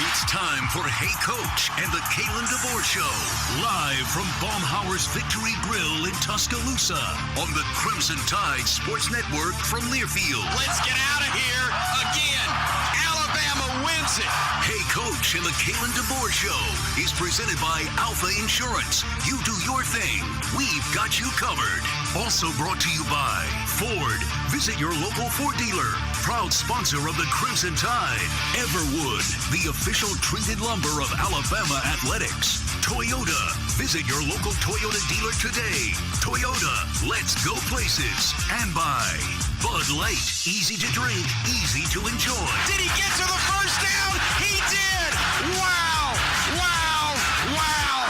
It's time for Hey Coach and the Kalen DeBoer Show, live from Baumhauer's Victory Grill in Tuscaloosa on the Crimson Tide Sports Network from Learfield. Let's get out of here again. Alabama wins it. Hey Coach and the Kalen DeBoer Show is presented by Alfa Insurance. You do your thing. We've got you covered. Also brought to you by Ford. Visit your local Ford dealer. Proud sponsor of the Crimson Tide. Everwood, the official treated lumber of Alabama athletics. Toyota. Visit your local Toyota dealer today. Toyota, let's go places. And by Bud Light. Easy to drink, easy to enjoy. Did he get to the first down? He did. Wow. Wow. Wow.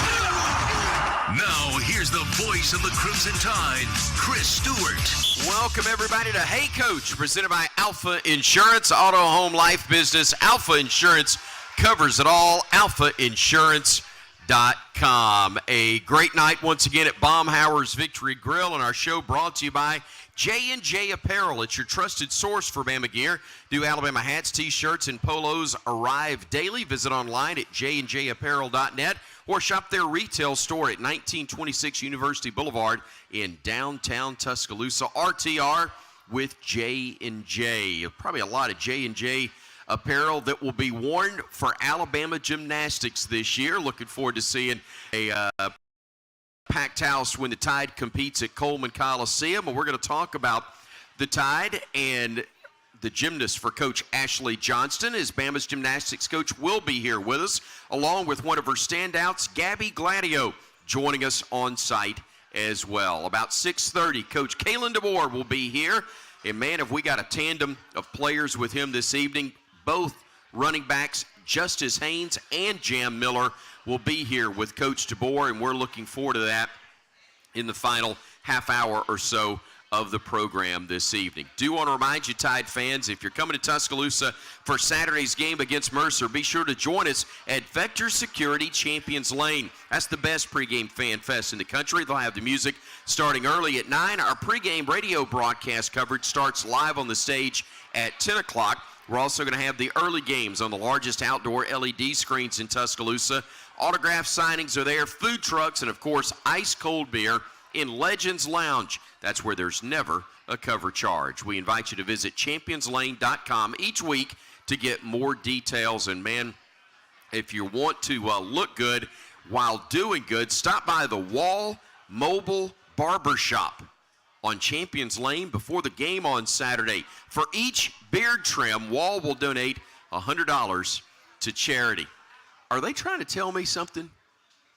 Now, here's the voice of the Crimson Tide, Chris Stewart. Welcome, everybody, to Hey Coach, presented by Alfa Insurance, auto, home, life, business. Alfa Insurance covers it all. AlfaInsurance.com. A great night once again at Baumhauer's Victory Grill, and our show brought to you by J&J Apparel. It's your trusted source for Bama gear. New Alabama hats, T-shirts, and polos arrive daily. Visit online at jnjapparel.net or shop their retail store at 1926 University Boulevard in downtown Tuscaloosa. RTR with J&J. Probably a lot of J&J apparel that will be worn for Alabama Gymnastics this year. Looking forward to seeing a packed house when the Tide competes at Coleman Coliseum. And we're going to talk about the Tide and the gymnast for Coach Ashley Johnston, as Bama's gymnastics coach, will be here with us, along with one of her standouts, Gabby Gladio, joining us on site as well. About 6:30, Coach Kalen DeBoer will be here. And man, have we got a tandem of players with him this evening. Both running backs, Justice Haynes and Jam Miller, will be here with Coach DeBoer, and we're looking forward to that in the final half hour or so of the program this evening. Do want to remind you, Tide fans, if you're coming to Tuscaloosa for Saturday's game against Mercer, be sure to join us at Vector Security Champions Lane. That's the best pregame fan fest in the country. They'll have the music starting early at 9. Our pregame radio broadcast coverage starts live on the stage at 10 o'clock. We're also going to have the early games on the largest outdoor LED screens in Tuscaloosa. Autograph signings are there, food trucks, and, of course, ice-cold beer in Legends Lounge. That's where there's never a cover charge. We invite you to visit championslane.com each week to get more details. And, man, if you want to look good while doing good, stop by the Wall Mobile Barbershop on Champions Lane before the game on Saturday. For each beard trim, Wall will donate $100 to charity. Are they trying to tell me something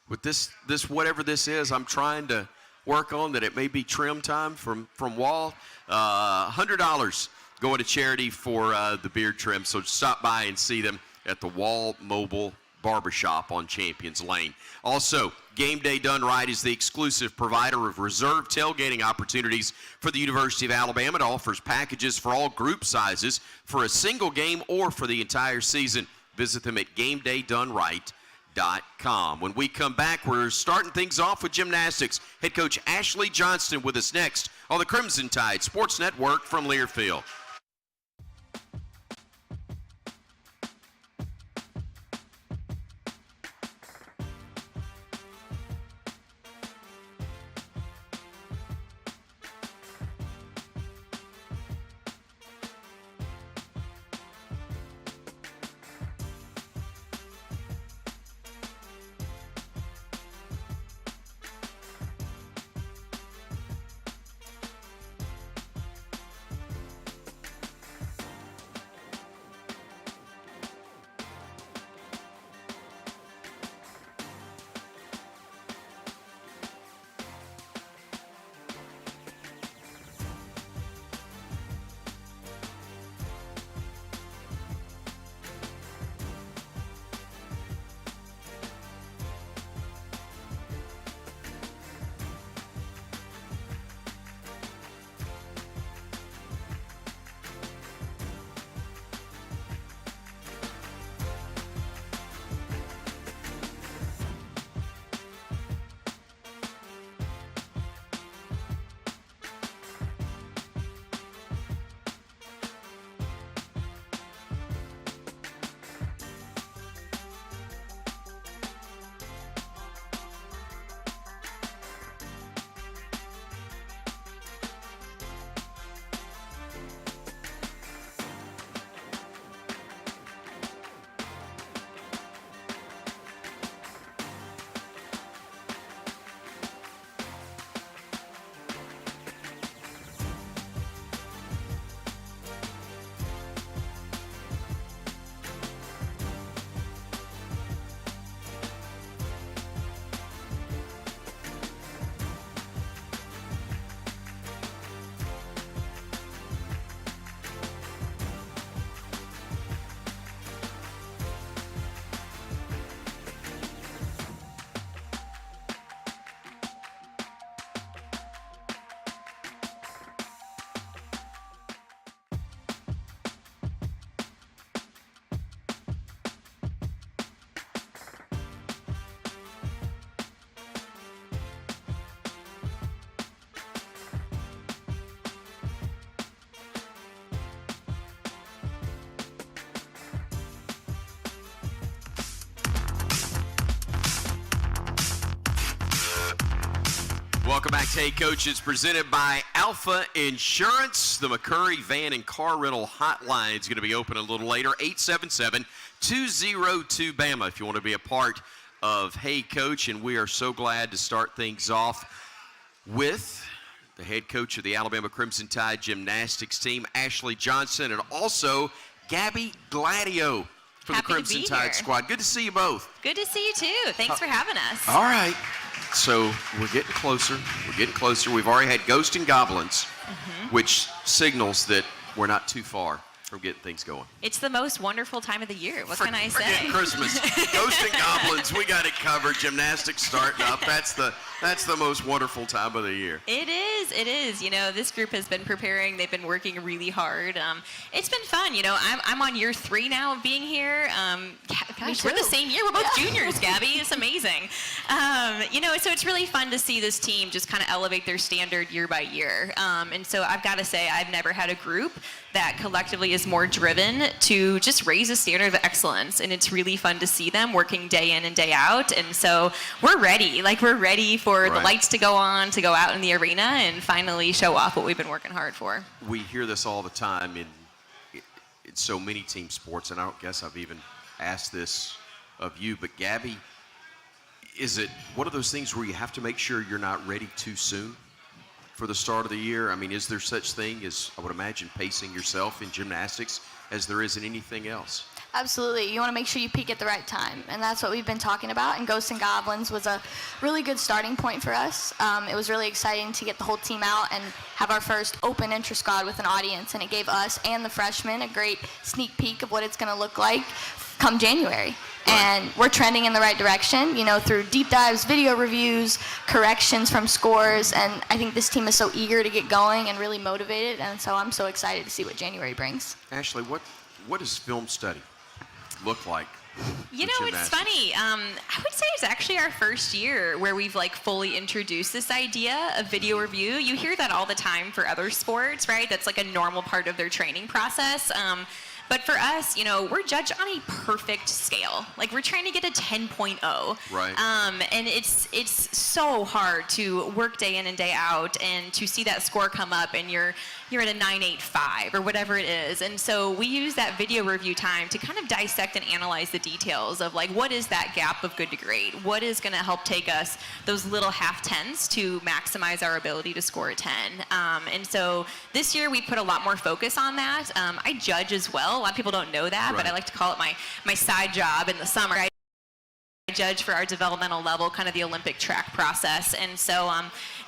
with this whatever this is I'm trying to work on, that it may be trim time from Wall? $100 going to charity for the beard trim. So stop by and see them at the Wall Mobile Barbershop on Champions Lane. Also, Game Day Done Right is the exclusive provider of reserved tailgating opportunities for the University of Alabama. It offers packages for all group sizes for a single game or for the entire season. Visit them at GameDayDoneRight.com. When we come back, we're starting things off with gymnastics. Head coach Ashley Johnston with us next on the Crimson Tide Sports Network from Learfield. Welcome back to Hey Coach. It's presented by Alfa Insurance. The McCurry Van and Car Rental Hotline is going to be open a little later, 877-202-BAMA if you want to be a part of Hey Coach. And we are so glad to start things off with the head coach of the Alabama Crimson Tide Gymnastics team, Ashley Johnson, and also Gabby Gladio from the Crimson Tide squad. Good to see you both. Good to see you too. Thanks for having us. All right. So we're getting closer. We've already had Ghosts and Goblins, which signals that we're not too far from getting things going. It's the most wonderful time of the year. What can I say? Forget Christmas. Ghosts and Goblins, we got it covered. Gymnastics starting up. That's the most wonderful time of the year. It is. You know, this group has been preparing. They've been working really hard. It's been fun. You know, I'm on year 3 now of being here. Gosh, we're the same year. We're both juniors, Gabby. It's amazing. You know, so it's really fun to see this team just kind of elevate their standard year by year. And so I've got to say, I've never had a group that collectively is more driven to just raise a standard of excellence. And it's really fun to see them working day in and day out. And so we're ready. We're ready for the lights to go on, to go out in the arena and finally show off what we've been working hard for. We hear this all the time in so many team sports, and I don't guess I've even asked this of you, but Gabby, is it one of those things where you have to make sure you're not ready too soon for the start of the year? I mean, is there such thing as, I would imagine, pacing yourself in gymnastics as there is in anything else? Absolutely. You want to make sure you peak at the right time, and that's what we've been talking about, and Ghosts and Goblins was a really good starting point for us. It was really exciting to get the whole team out and have our first open intra-squad with an audience, and it gave us and the freshmen a great sneak peek of what it's going to look like come January. And we're trending in the right direction, you know, through deep dives, video reviews, corrections from scores, and I think this team is so eager to get going and really motivated, and so I'm so excited to see what January brings. Ashley, what does film study look like? You know, it's funny. I would say it's actually our first year where we've fully introduced this idea of video review. You hear that all the time for other sports, right? That's a normal part of their training process. But for us, you know, we're judged on a perfect scale. We're trying to get a 10.0. Right. And it's so hard to work day in and day out and to see that score come up and you're at a 9.85 or whatever it is. And so we use that video review time to kind of dissect and analyze the details of what is that gap of good to great? What is going to help take us those little half tens to maximize our ability to score a 10? And so this year we put a lot more focus on that. I judge as well. A lot of people don't know that, but I like to call it my side job in the summer. I judge for our developmental level, kind of the Olympic track process. And so,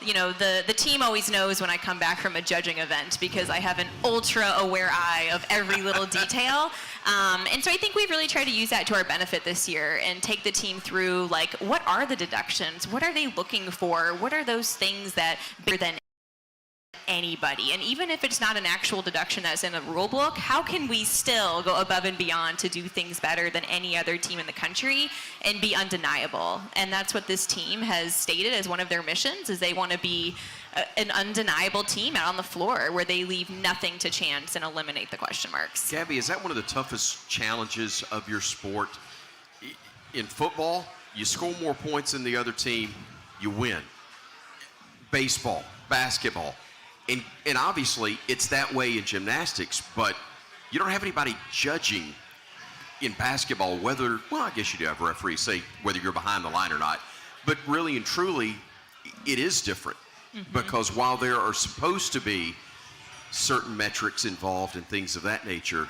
you know, the team always knows when I come back from a judging event because I have an ultra aware eye of every little detail. And so I think we've really tried to use that to our benefit this year and take the team through, what are the deductions? What are they looking for? What are those things that bigger than anybody? And even if it's not an actual deduction that's in a rule book, how can we still go above and beyond to do things better than any other team in the country and be undeniable? And that's what this team has stated as one of their missions, is they want to be an undeniable team out on the floor where they leave nothing to chance and eliminate the question marks. Gabby, is that one of the toughest challenges of your sport? In football, you score more points than the other team, you win. Baseball, basketball, and obviously it's that way in gymnastics, but you don't have anybody judging in basketball whether, well, I guess you do have referees say whether you're behind the line or not, but really and truly it is different because while there are supposed to be certain metrics involved and things of that nature,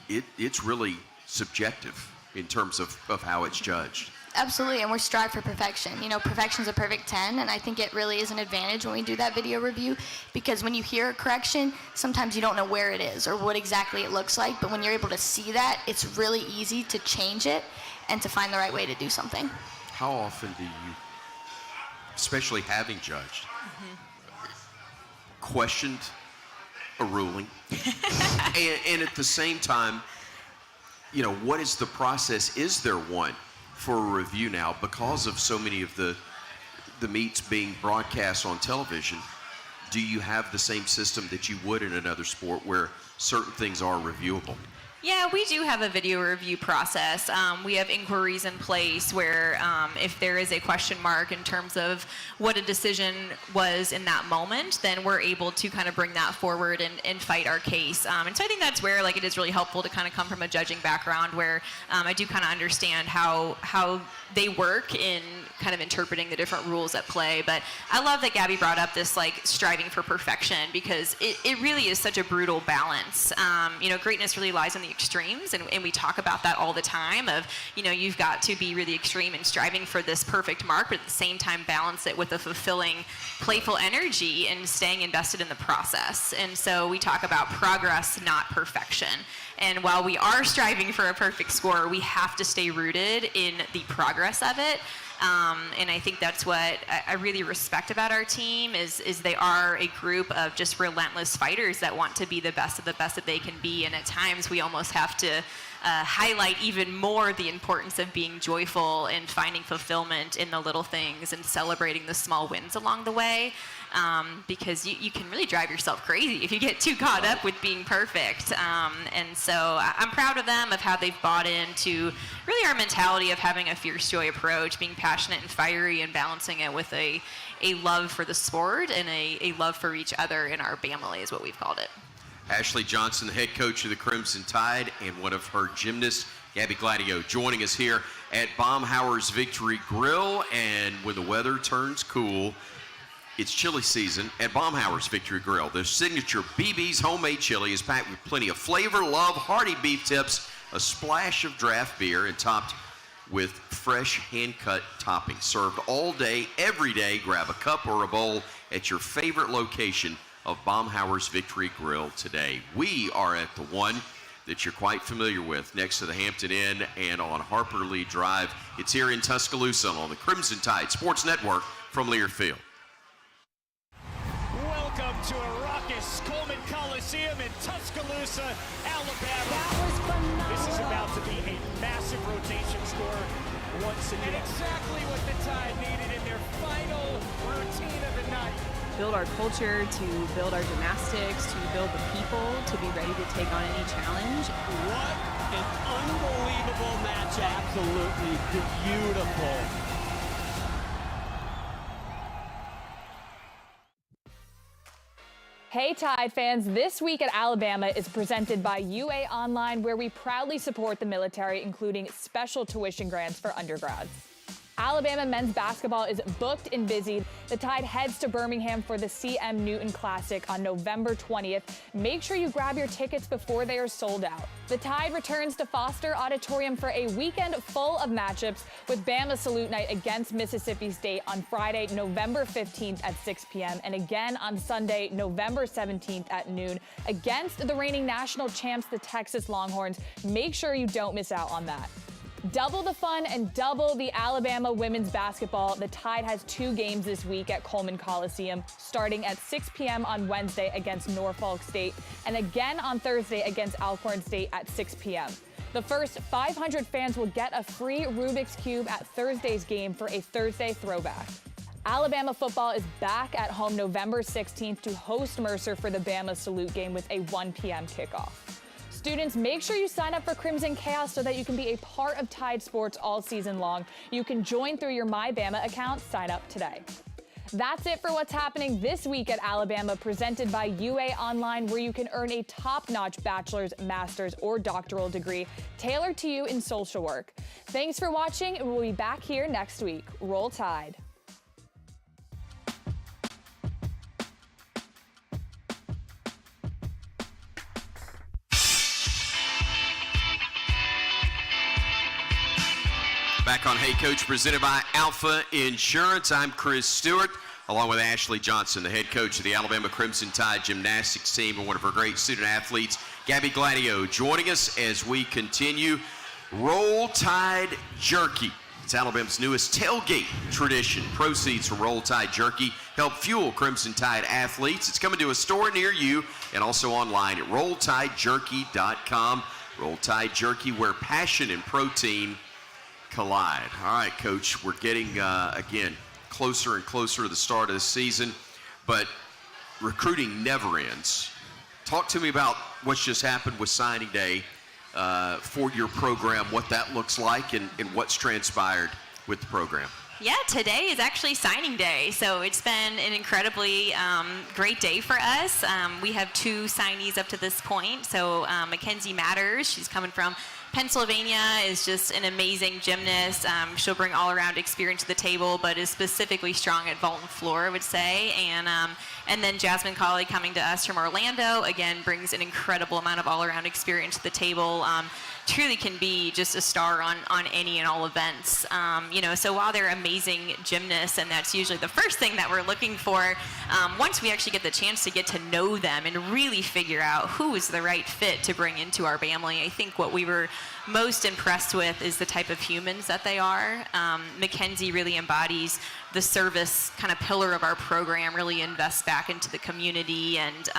it's really subjective in terms of how it's judged. Absolutely, and we strive for perfection. You know, perfection's a perfect 10, and I think it really is an advantage when we do that video review, because when you hear a correction, sometimes you don't know where it is or what exactly it looks like, but when you're able to see that, it's really easy to change it and to find the right way to do something. How often do you, especially having judged, questioned a ruling, and at the same time, you know, what is the process? Is there one for a review now because of so many of the meets being broadcast on television? Do you have the same system that you would in another sport where certain things are reviewable? Yeah, we do have a video review process. We have inquiries in place where if there is a question mark in terms of what a decision was in that moment, then we're able to kind of bring that forward and fight our case. And so I think that's where like it is really helpful to kind of come from a judging background where I do kind of understand how they work in kind of interpreting the different rules at play. But I love that Gabby brought up this like striving for perfection because it really is such a brutal balance. Greatness really lies in the extremes, and we talk about that all the time of, you've got to be really extreme in striving for this perfect mark, but at the same time balance it with a fulfilling, playful energy and staying invested in the process. And so we talk about progress, not perfection. And while we are striving for a perfect score, we have to stay rooted in the progress of it. And I think that's what I really respect about our team is they are a group of just relentless fighters that want to be the best of the best that they can be. And at times we almost have to highlight even more the importance of being joyful and finding fulfillment in the little things and celebrating the small wins along the way. Because you can really drive yourself crazy if you get too caught up with being perfect. And so I'm proud of them, of how they've bought into really our mentality of having a fierce joy approach, being passionate and fiery and balancing it with a love for the sport and a love for each other in our family is what we've called it. Ashley Johnson, the head coach of the Crimson Tide, and one of her gymnasts, Gabby Gladio, joining us here at Baumhauer's Victory Grill. And when the weather turns cool, it's chili season at Baumhauer's Victory Grill. Their signature BB's homemade chili is packed with plenty of flavor, love, hearty beef tips, a splash of draft beer, and topped with fresh hand-cut toppings. Served all day, every day. Grab a cup or a bowl at your favorite location of Baumhauer's Victory Grill today. We are at the one that you're quite familiar with, next to the Hampton Inn and on Harper Lee Drive. It's here in Tuscaloosa on the Crimson Tide Sports Network from Learfield. Welcome to a raucous Coleman Coliseum in Tuscaloosa, Alabama. This is about to be a massive rotation score once again. And exactly what the Tide needed in their final routine of the night. Build our culture, to build our gymnastics, to build the people, to be ready to take on any challenge. What an unbelievable match. Absolutely beautiful. Hey Tide fans, this week at Alabama is presented by UA Online, where we proudly support the military, including special tuition grants for undergrads. Alabama men's basketball is booked and busy. The Tide heads to Birmingham for the CM Newton Classic on November 20th. Make sure you grab your tickets before they are sold out. The Tide returns to Foster Auditorium for a weekend full of matchups with Bama Salute Night against Mississippi State on Friday, November 15th at 6 p.m. and again on Sunday, November 17th at noon against the reigning national champs, the Texas Longhorns. Make sure you don't miss out on that. Double the fun and double the Alabama women's basketball. The Tide has 2 games this week at Coleman Coliseum, starting at 6 p.m. on Wednesday against Norfolk State and again on Thursday against Alcorn State at 6 p.m. The first 500 fans will get a free Rubik's Cube at Thursday's game for a Thursday throwback. Alabama football is back at home November 16th to host Mercer for the Bama Salute game with a 1 p.m. kickoff. Students, make sure you sign up for Crimson Chaos so that you can be a part of Tide Sports all season long. You can join through your MyBama account. Sign up today. That's it for what's happening this week at Alabama, presented by UA Online, where you can earn a top-notch bachelor's, master's, or doctoral degree tailored to you in social work. Thanks for watching, and we'll be back here next week. Roll Tide. Back on Hey Coach, presented by Alfa Insurance. I'm Chris Stewart, along with Ashley Johnson, the head coach of the Alabama Crimson Tide Gymnastics team, and one of her great student athletes, Gabby Gladio, joining us as we continue Roll Tide Jerky. It's Alabama's newest tailgate tradition. Proceeds from Roll Tide Jerky help fuel Crimson Tide athletes. It's coming to a store near you and also online at rolltidejerky.com. Roll Tide Jerky, where passion and protein collide. All right, Coach, we're getting, again, closer and closer to the start of the season, but recruiting never ends. Talk to me about what's just happened with signing day for your program, what that looks like, and what's transpired with the program. Yeah, today is actually signing day, so it's been an incredibly great day for us. We have 2 signees up to this point. So Mackenzie Matters, she's coming from Pennsylvania, is just an amazing gymnast. She'll bring all-around experience to the table, but is specifically strong at vault and floor, I would say. And then Jasmine Colley, coming to us from Orlando, again brings an incredible amount of all-around experience to the table. Truly can be just a star on any and all events. So while they're amazing gymnasts, and that's usually the first thing that we're looking for, once we actually get the chance to get to know them and really figure out who is the right fit to bring into our family, I think what we were most impressed with is the type of humans that they are. Mackenzie really embodies the service kind of pillar of our program, really invests back into the community, and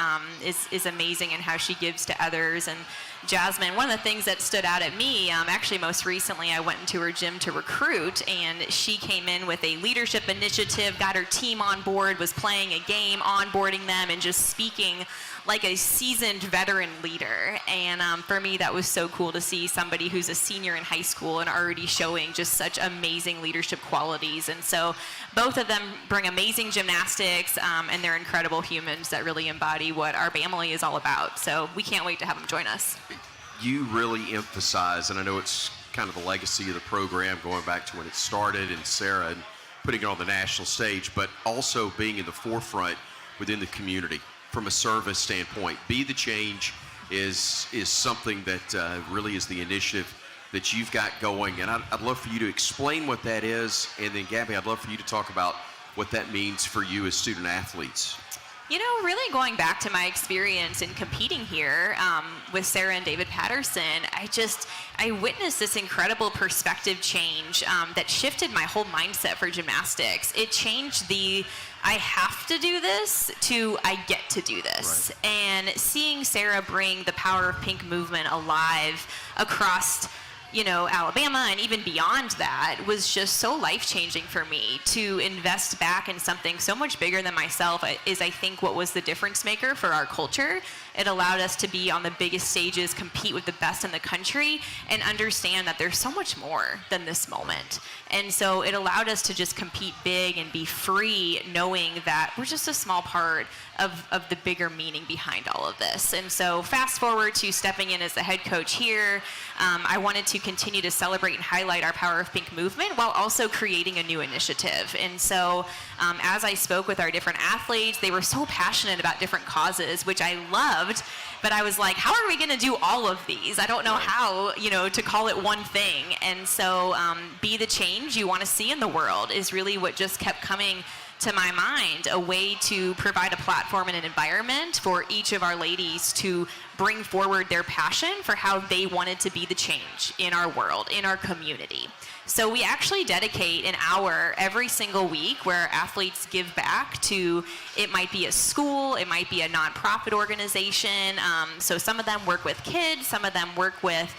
is amazing in how she gives to others. And Jasmine, one of the things that stood out at me, actually most recently I went into her gym to recruit, and she came in with a leadership initiative, got her team on board, was playing a game, onboarding them, and just speaking like a seasoned veteran leader. And for me, that was so cool to see somebody who's a senior in high school and already showing just such amazing leadership qualities. And so both of them bring amazing gymnastics, and they're incredible humans that really embody what our family is all about. So we can't wait to have them join us. You really emphasize, and I know it's kind of the legacy of the program going back to when it started, and Sarah, and putting it on the national stage, but also being in the forefront within the community from a service standpoint. Be the Change is something that really is the initiative that you've got going, and I'd love for you to explain what that is, and then Gabby, I'd love for you to talk about what that means for you as student athletes. Really going back to my experience in competing here with Sarah and David Patterson, I witnessed this incredible perspective change that shifted my whole mindset for gymnastics. It changed the I have to do this to I get to do this. Right. And seeing Sarah bring the Power of Pink movement alive across Alabama and even beyond that was just so life-changing for me. To invest back in something so much bigger than myself is, I think, what was the difference maker for our culture. It allowed us to be on the biggest stages, compete with the best in the country, and understand that there's so much more than this moment. And so it allowed us to just compete big and be free, knowing that we're just a small part of the bigger meaning behind all of this. And so fast forward to stepping in as the head coach here, I wanted to continue to celebrate and highlight our Power of Pink movement while also creating a new initiative. And so as I spoke with our different athletes, they were so passionate about different causes, which I loved, but I was like, how are we gonna do all of these? I don't know how, to call it one thing. And so be the change you wanna see in the world is really what just kept coming to my mind, a way to provide a platform and an environment for each of our ladies to bring forward their passion for how they wanted to be the change in our world, in our community. So we actually dedicate an hour every single week where athletes give back to, it might be a school, it might be a nonprofit organization. So some of them work with kids, some of them work with,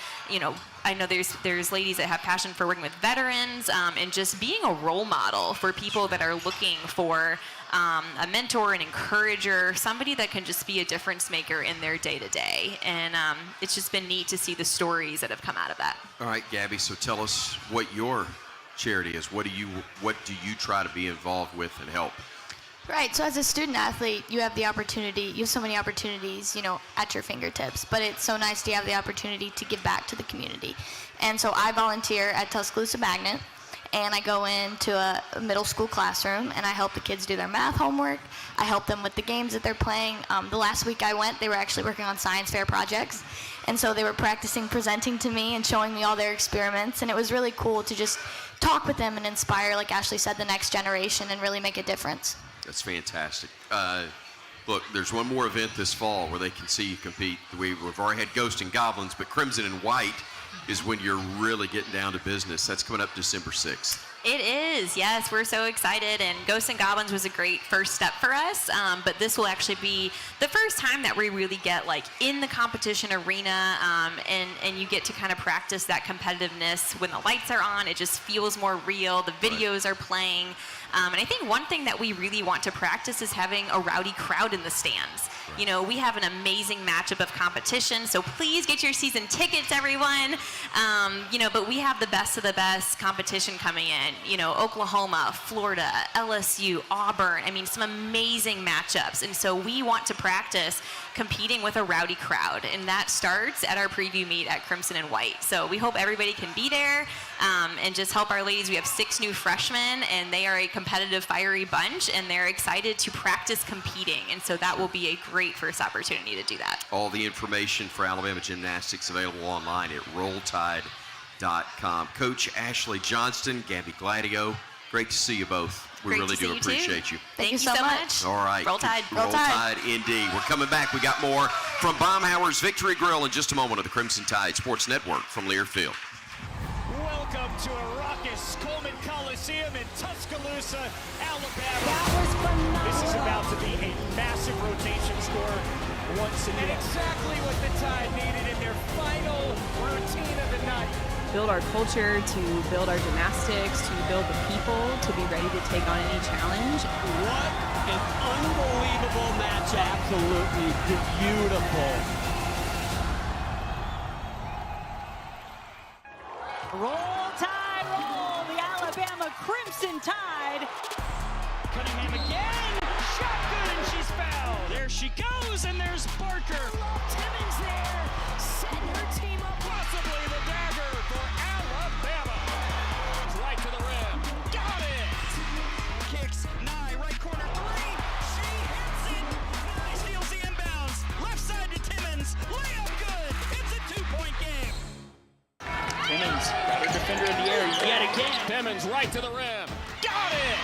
I know there's ladies that have passion for working with veterans, and just being a role model for people that are looking for a mentor, an encourager, somebody that can just be a difference maker in their day-to-day. And it's just been neat to see the stories that have come out of that. All right, Gabby, so tell us what your charity is. What do you try to be involved with and help? Right, so as a student athlete, you have so many opportunities, at your fingertips, but it's so nice to have the opportunity to give back to the community. And so I volunteer at Tuscaloosa Magnet, and I go into a middle school classroom, and I help the kids do their math homework. I help them with the games that they're playing. The last week I went, they were actually working on science fair projects, and so they were practicing presenting to me and showing me all their experiments, and it was really cool to just talk with them and inspire, like Ashley said, the next generation and really make a difference. That's fantastic. Look, there's one more event this fall where they can see you compete. We've already had Ghost and Goblins, but Crimson and White is when you're really getting down to business. That's coming up December 6th. It is, yes. We're so excited, and Ghosts and Goblins was a great first step for us, but this will actually be the first time that we really get in the competition arena, and you get to kind of practice that competitiveness when the lights are on. It just feels more real. The videos are playing, and I think one thing that we really want to practice is having a rowdy crowd in the stands. You know, we have an amazing matchup of competition, so please get your season tickets, everyone. You know, but we have the best of the best competition coming in. You know, Oklahoma, Florida, LSU, Auburn. I mean, some amazing matchups. And so we want to practice competing with a rowdy crowd, and that starts at our preview meet at Crimson and White. So we hope everybody can be there and just help our ladies. We have 6 new freshmen, and they are a competitive, fiery bunch, and they're excited to practice competing. And so that will be a great first opportunity to do that. All the information for Alabama Gymnastics available online at rolltide.com. Coach Ashley Johnston, Gabby Gladio, great to see you both. We Great really to see do you appreciate too. you. Thank you so much. All right. Roll Tide. Roll Tide. Indeed. We're coming back. We got more from Baumhauer's Victory Grill in just a moment of the Crimson Tide Sports Network from Learfield. Welcome to a raucous Coleman Coliseum in Tuscaloosa, Alabama. That was phenomenal. This is about to be a massive rotation score once again. And exactly what the Tide needed in their final routine of the night. Build our culture, to build our gymnastics, to build the people, to be ready to take on any challenge. What an unbelievable match. Absolutely beautiful. Roll Tide, roll, the Alabama Crimson Tide. Cunningham again. Shot good, and she's fouled. There she goes, and there's Barker. Timmons there, setting her team up. Possibly the dagger for Alabama. Right to the rim. Got it. Kicks. Nye, right corner three. She hits it. Nye steals the inbounds. Left side to Timmons. Layup good. It's a 2-point game. Timmons, better defender in the air yet again. Timmons right to the rim. Got it.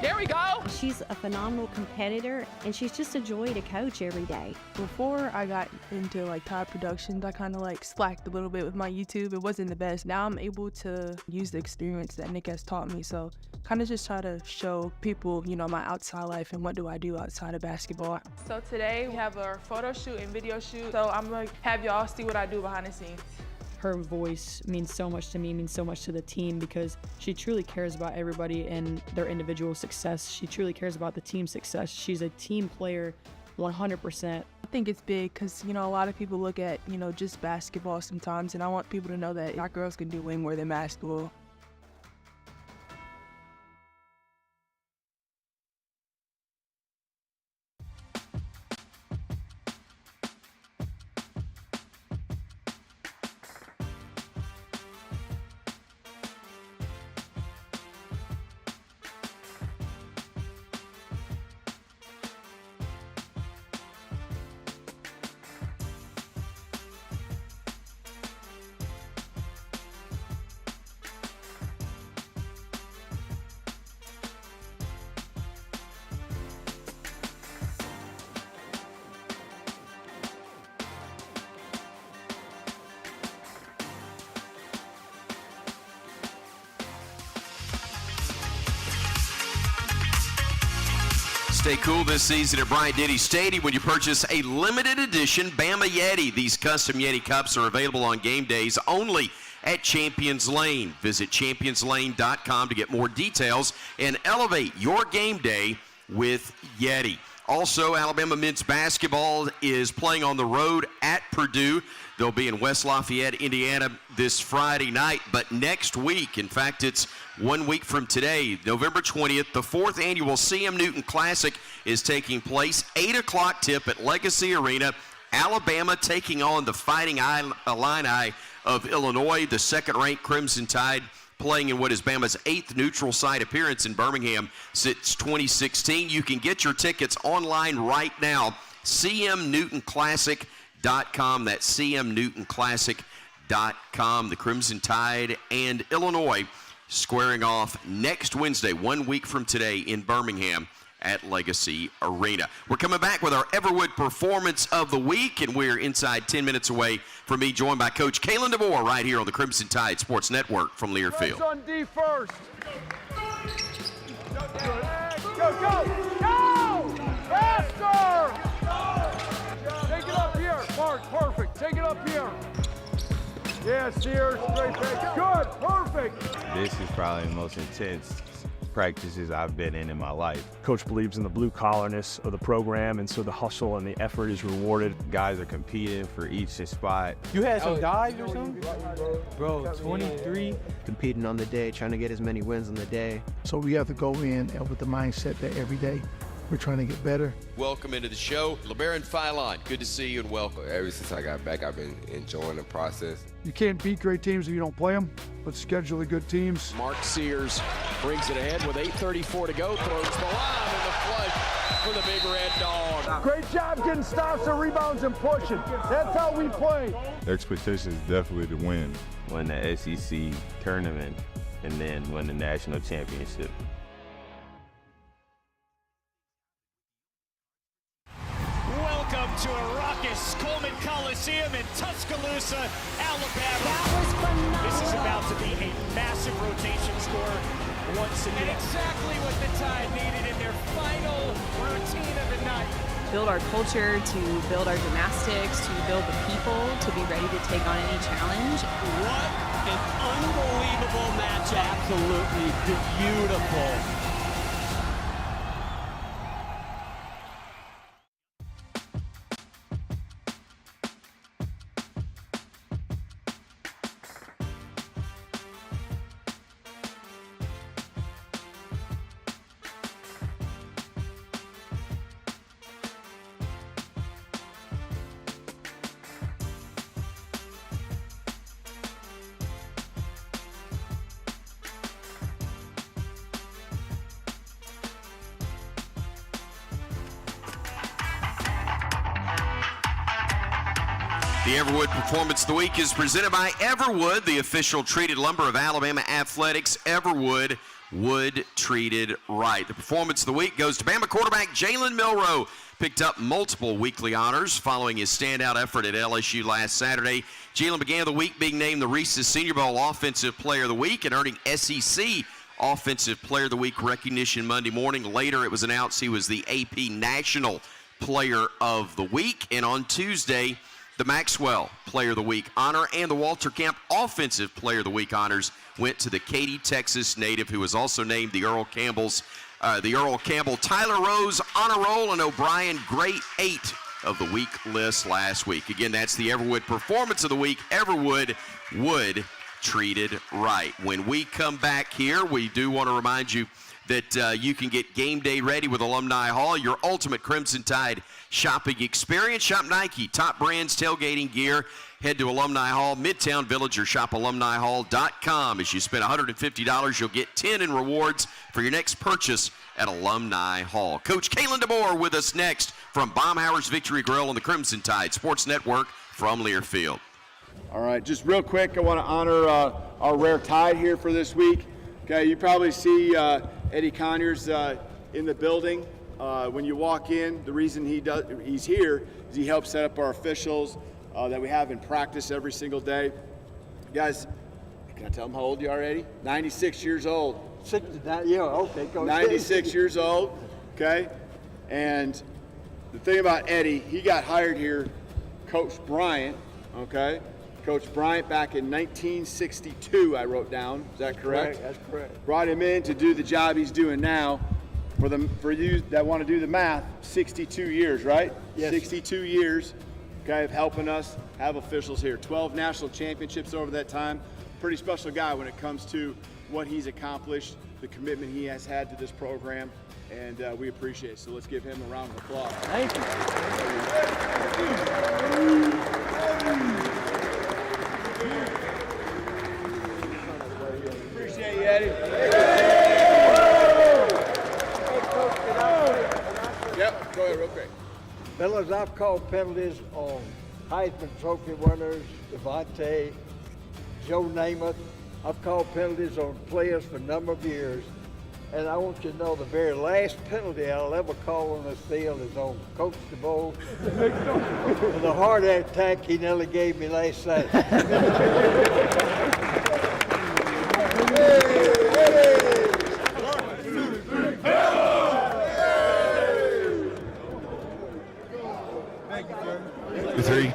There we go. She's a phenomenal competitor, and she's just a joy to coach every day. Before I got into like Tide Productions, I kind of like slacked a little bit with my YouTube. It wasn't the best. Now I'm able to use the experience that Nick has taught me. So kind of just try to show people, you know, my outside life and what do I do outside of basketball. So today we have a photo shoot and video shoot. So I'm gonna have y'all see what I do behind the scenes. Her voice means so much to me, means so much to the team, because she truly cares about everybody and their individual success. She truly cares about the team's success. She's a team player 100%. I think it's big because, you know, a lot of people look at, you know, just basketball sometimes, and I want people to know that our girls can do way more than basketball. Stay cool this season at Bryant-Denny Stadium when you purchase a limited edition Bama Yeti. These custom Yeti cups are available on game days only at Champions Lane. Visit championslane.com to get more details and elevate your game day with Yeti. Also, Alabama men's basketball is playing on the road at Purdue. They'll be in West Lafayette, Indiana this Friday night. But next week, in fact, it's 1 week from today, November 20th, the 4th annual CM Newton Classic is taking place. 8 o'clock tip at Legacy Arena. Alabama taking on the Fighting Illini of Illinois, the second-ranked Crimson Tide, playing in what is Bama's 8th neutral site appearance in Birmingham since 2016. You can get your tickets online right now, cmnewtonclassic.com. That's cmnewtonclassic.com. The Crimson Tide and Illinois squaring off next Wednesday, 1 week from today, in Birmingham at Legacy Arena. We're coming back with our Everwood Performance of the Week, and we're inside 10 minutes away from me, joined by Coach Kalen DeBoer right here on the Crimson Tide Sports Network from Learfield. On D first. Go, go, go! Faster! Take it up here, Mark, perfect. Take it up here. Yeah, Sears, straight back. Good, perfect. This is probably the most intense practices I've been in my life. Coach believes in the blue collarness of the program, and so the hustle and the effort is rewarded. Guys are competing for each spot. You had some dives or something? Bro, 23. Competing on the day, trying to get as many wins on the day. So we have to go in and with the mindset that every day we're trying to get better. Welcome into the show, LeBaron Philon. Good to see you and welcome. Ever since I got back, I've been enjoying the process. You can't beat great teams if you don't play them. Let's schedule the good teams. Mark Sears brings it ahead with 8:34 to go. Throws the line in the flush for the big red dog. Great job getting stops and rebounds and pushing. That's how we play. The expectation is definitely to win the SEC tournament and then win the national championship. Welcome to a raucous Coleman Coliseum in Tuscaloosa, Alabama. That was phenomenal. This is about to be a massive rotation score once again. And exactly what the Tide needed in their final routine of the night. Build our culture, to build our gymnastics, to build the people, to be ready to take on any challenge. What an unbelievable match. Absolutely beautiful. The Everwood Performance of the Week is presented by Everwood, the official treated lumber of Alabama Athletics. Everwood, wood treated right. The Performance of the Week goes to Bama quarterback Jalen Milroe. Picked up multiple weekly honors following his standout effort at LSU last Saturday. Jalen began the week being named the Reese's Senior Bowl Offensive Player of the Week and earning SEC Offensive Player of the Week recognition Monday morning. Later, it was announced he was the AP National Player of the Week. And on Tuesday, the Maxwell Player of the Week honor and the Walter Camp Offensive Player of the Week honors went to the Katy, Texas native, who was also named the Earl Campbell Tyler Rose Honor Roll, and O'Brien Great 8 of the week list last week. Again, that's the Everwood Performance of the Week. Everwood, wood treated right. When we come back here, we do want to remind you that you can get game day ready with Alumni Hall, your ultimate Crimson Tide shopping experience. Shop Nike, top brands, tailgating gear. Head to Alumni Hall, Midtown Village, or shop alumnihall.com. As you spend $150, you'll get 10 in rewards for your next purchase at Alumni Hall. Coach Kalen DeBoer with us next from Baumhower's Victory Grill on the Crimson Tide Sports Network from Learfield. All right, just real quick, I want to honor our rare Tide here for this week. Okay, you probably see Eddie Conyers in the building. When you walk in, the reason he's here is he helps set up our officials that we have in practice every single day. Guys, can I tell them how old you are, Eddie? 96 years old. 69, yeah, okay, go 96 years old, okay? And the thing about Eddie, he got hired here, Coach Bryant, okay? Coach Bryant back in 1962, I wrote down. Is that correct? That's correct. Brought him in to do the job he's doing now. For you that want to do the math, 62 years, right? Yes. 62 years, okay, of helping us have officials here. 12 national championships over that time. Pretty special guy when it comes to what he's accomplished, the commitment he has had to this program, and we appreciate it. So let's give him a round of applause. Thank you. Appreciate you, Eddie. Yep, go ahead real quick. Fellas, I've called penalties on Heisman Trophy winners, Devontae, Joe Namath. I've called penalties on players for a number of years. And I want you to know the very last penalty I'll ever call on this field is on Coach DeBoer for the heart attack he nearly gave me last Saturday. Three.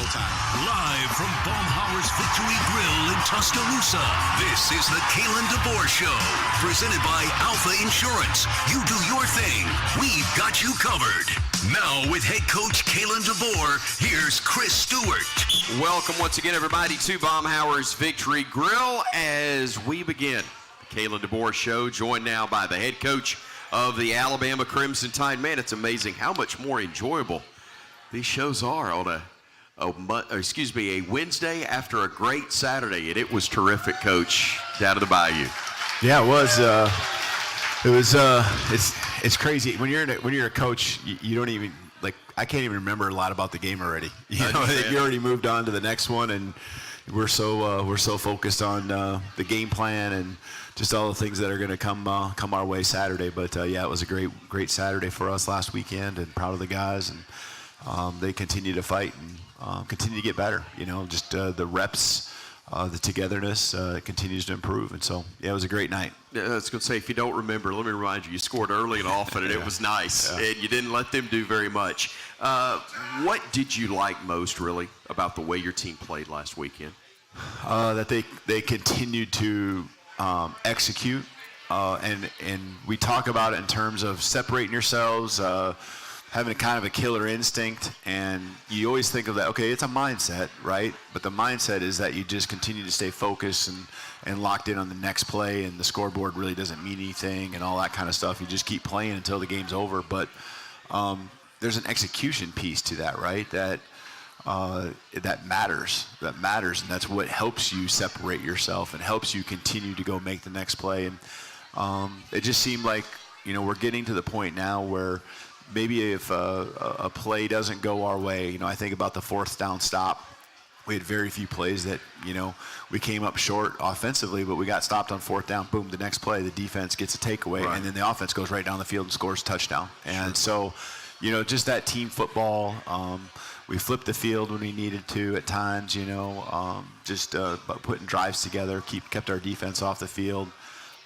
whole time. Live from Baumhauer's Victory Grill in Tuscaloosa, this is the Kalen DeBoer Show, presented by Alfa Insurance. You do your thing. We've got you covered. Now with head coach Kalen DeBoer, here's Chris Stewart. Welcome once again, everybody, to Baumhauer's Victory Grill as we begin the Kalen DeBoer Show, joined now by the head coach of the Alabama Crimson Tide. Man, it's amazing how much more enjoyable these shows are on a Wednesday after a great Saturday, and it was terrific, Coach, down to the Bayou. Yeah, it was. It's crazy when you're a coach. You don't even I can't even remember a lot about the game already. You already moved on to the next one, and we're so focused on the game plan and just all the things that are going to come our way Saturday. But yeah, it was a great Saturday for us last weekend, and proud of the guys, and they continue to fight and continue to get better. Just the reps. The togetherness continues to improve, and so yeah, it was a great night. Yeah, I was going to say, if you don't remember, let me remind you, you scored early and often, and it was nice, and you didn't let them do very much. What did you like most, really, about the way your team played last weekend? That they continued to execute, and we talk about it in terms of separating yourselves, having a kind of a killer instinct, and you always think of that, okay, it's a mindset, right? But the mindset is that you just continue to stay focused and locked in on the next play, and the scoreboard really doesn't mean anything and all that kind of stuff. You just keep playing until the game's over. But there's an execution piece to that, right? That matters. That matters, and that's what helps you separate yourself and helps you continue to go make the next play. And it just seemed like, we're getting to the point now where maybe if a play doesn't go our way, I think about the fourth down stop. We had very few plays that, we came up short offensively, but we got stopped on fourth down. Boom, the next play, the defense gets a takeaway, and then the offense goes right down the field and scores a touchdown. And so, just that team football. We flipped the field when we needed to at times, just putting drives together, kept our defense off the field.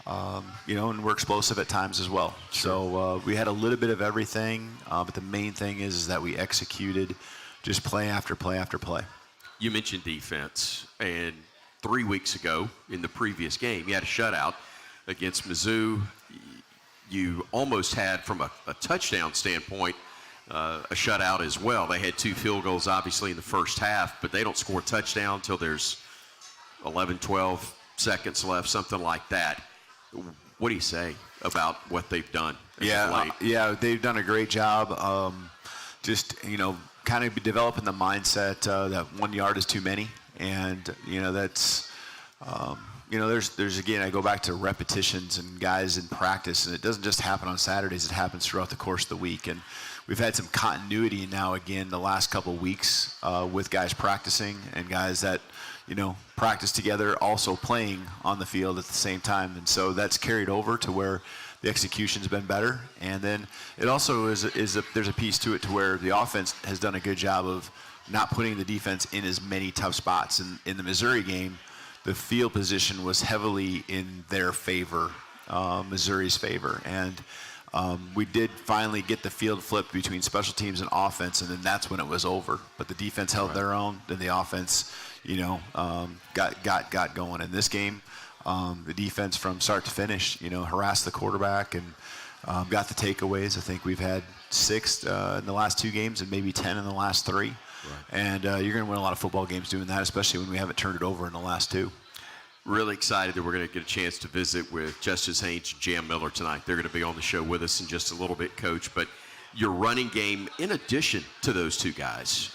And we're explosive at times as well. So we had a little bit of everything, but the main thing is that we executed just play after play after play. You mentioned defense, and 3 weeks ago in the previous game, you had a shutout against Mizzou. You almost had, from a touchdown standpoint, a shutout as well. They had 2 field goals, obviously, in the first half, but they don't score a touchdown until there's 11, 12 seconds left, something like that. What do you say about what they've done? Yeah, they've done a great job. Kind of developing the mindset that 1 yard is too many, and that's there's again, I go back to repetitions and guys in practice, and it doesn't just happen on Saturdays; it happens throughout the course of the week. And we've had some continuity now again the last couple of weeks with guys practicing and guys that practice together, also playing on the field at the same time. And so that's carried over to where the execution's been better. And then it also there's a piece to it to where the offense has done a good job of not putting the defense in as many tough spots. And in the Missouri game, the field position was heavily in their favor, Missouri's favor. And we did finally get the field flipped between special teams and offense, and then that's when it was over. But the defense held their own, then the offense got going. In this game, the defense from start to finish, harassed the quarterback and got the takeaways. I think we've had 6 in the last 2 games and maybe 10 in the last 3. Right. And you're going to win a lot of football games doing that, especially when we haven't turned it over in the last 2. Really excited that we're going to get a chance to visit with Justice Haynes and Jam Miller tonight. They're going to be on the show with us in just a little bit, Coach. But your running game, in addition to those 2 guys,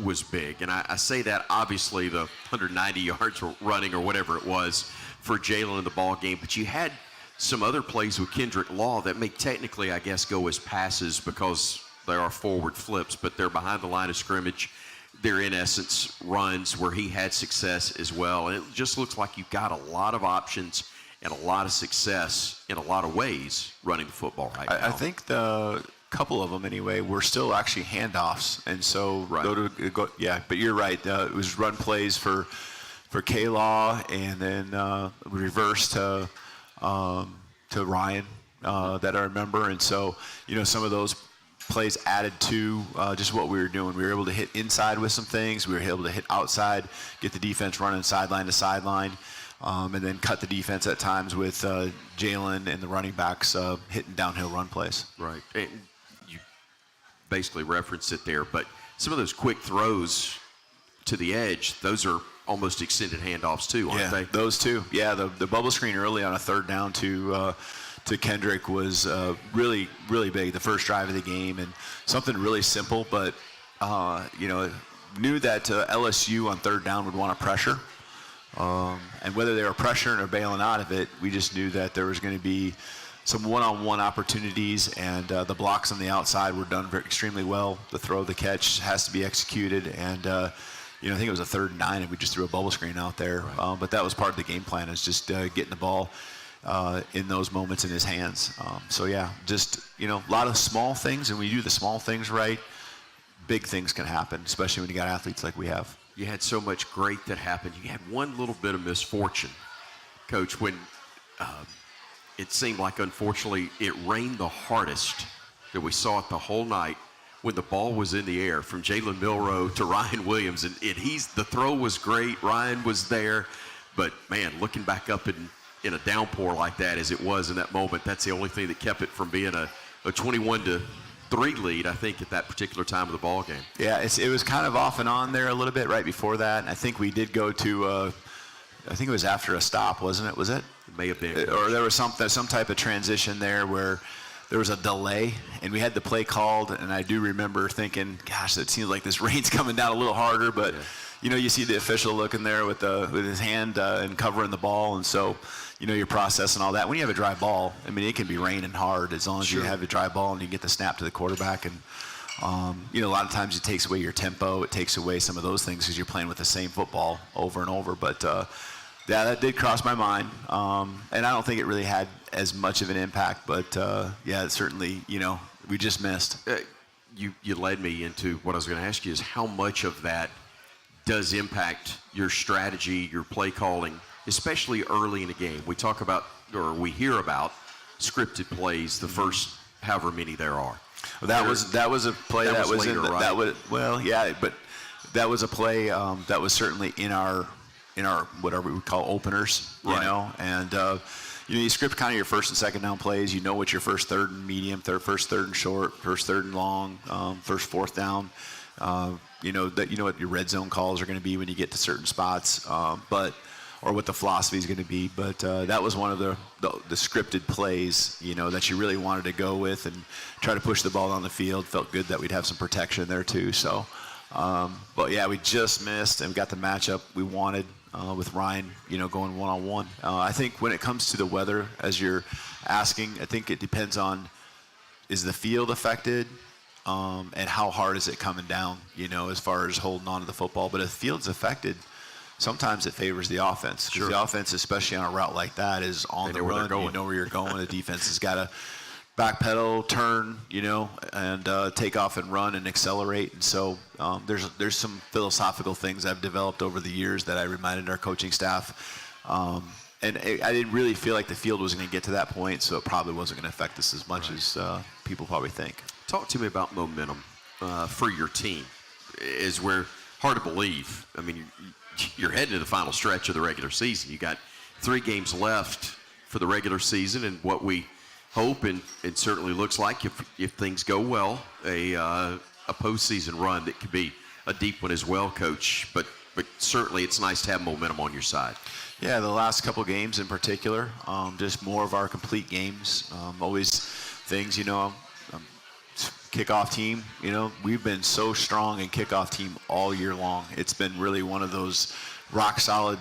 was big. And I say that, obviously, the 190 yards running or whatever it was for Jalen in the ball game. But you had some other plays with Kendrick Law that may technically, I guess, go as passes because they are forward flips, but they're behind the line of scrimmage. They're, in essence, runs where he had success as well. And it just looks like you've got a lot of options and a lot of success in a lot of ways running the football right now. I think the couple of them anyway were still actually handoffs, and so but you're right. It was run plays for K-Law, and then reverse to Ryan that I remember. And so some of those plays added to just what we were doing. We were able to hit inside with some things. We were able to hit outside, get the defense running sideline to sideline, and then cut the defense at times with Jalen and the running backs hitting downhill run plays. Right. And you basically referenced it there, but some of those quick throws to the edge, those are almost extended handoffs too, aren't they? Those two. Yeah, the bubble screen early on a third down to Kendrick was really, really big, the first drive of the game, and something really simple, but, knew that LSU on third down would want to pressure. And whether they were pressuring or bailing out of it, we just knew that there was going to be some one-on-one opportunities, and the blocks on the outside were done extremely well. The throw, the catch has to be executed, and I think it was a 3rd and 9, and we just threw a bubble screen out there. Right. But that was part of the game plan, is just getting the ball in those moments in his hands. Just a lot of small things, and when you do the small things right, big things can happen, especially when you got athletes like we have. You had so much great that happened. You had one little bit of misfortune, Coach, when it seemed like, unfortunately, it rained the hardest that we saw it the whole night when the ball was in the air from Jalen Milroe to Ryan Williams. And the throw was great. Ryan was there. But, man, looking back up in a downpour like that as it was in that moment, that's the only thing that kept it from being a 21-3 lead, I think, at that particular time of the ball game. Yeah, it was kind of off and on there a little bit right before that. And I think we did go to I think it was after a stop, wasn't it? Was it? It may have been. Or there was some type of transition there where there was a delay, and we had the play called, and I do remember thinking, gosh, it seems like this rain's coming down a little harder, but you see the official looking there with his hand and covering the ball, and so you're processing all that. When you have a dry ball, I mean, it can be raining hard as long as you have a dry ball and you get the snap to the quarterback. And a lot of times it takes away your tempo, it takes away some of those things because you're playing with the same football over and over. But that did cross my mind, and I don't think it really had as much of an impact. But it certainly, we just missed. You led me into what I was going to ask you, is how much of that does impact your strategy, your play calling, especially early in the game. We talk about, or we hear about, scripted plays the first however many there are. Well, that was a play that was later, in the, right? But that was a play that was certainly in our whatever we would call openers, and you script kind of your first and second down plays. You know what your first, third and medium, first, third and short, first, third and long, first, fourth down. You know what your red zone calls are going to be when you get to certain spots, or what the philosophy is going to be. But that was one of the scripted plays, that you really wanted to go with and try to push the ball on the field. Felt good that we'd have some protection there too. So, we just missed, and we got the matchup we wanted with Ryan, going one-on-one. I think when it comes to the weather, as you're asking, I think it depends on, is the field affected? And how hard is it coming down, as far as holding on to the football. But if the field's affected, sometimes it favors the offense. Because the offense, especially on a route like that, is on the run. You know where you're going. The defense has got to backpedal, turn, and take off and run and accelerate. And so there's some philosophical things I've developed over the years that I reminded our coaching staff. And I didn't really feel like the field was going to get to that point, so it probably wasn't going to affect us as much as people probably think. Talk to me about momentum for your team. We're hard to believe. I mean, you're heading to the final stretch of the regular season. You got 3 games left for the regular season, and what we hope and certainly looks like, if things go well, a postseason run that could be a deep one as well, Coach. But certainly it's nice to have momentum on your side. Yeah, the last couple games in particular, just more of our complete games. Always things, kickoff team, we've been so strong in kickoff team all year long. It's been really one of those rock solid,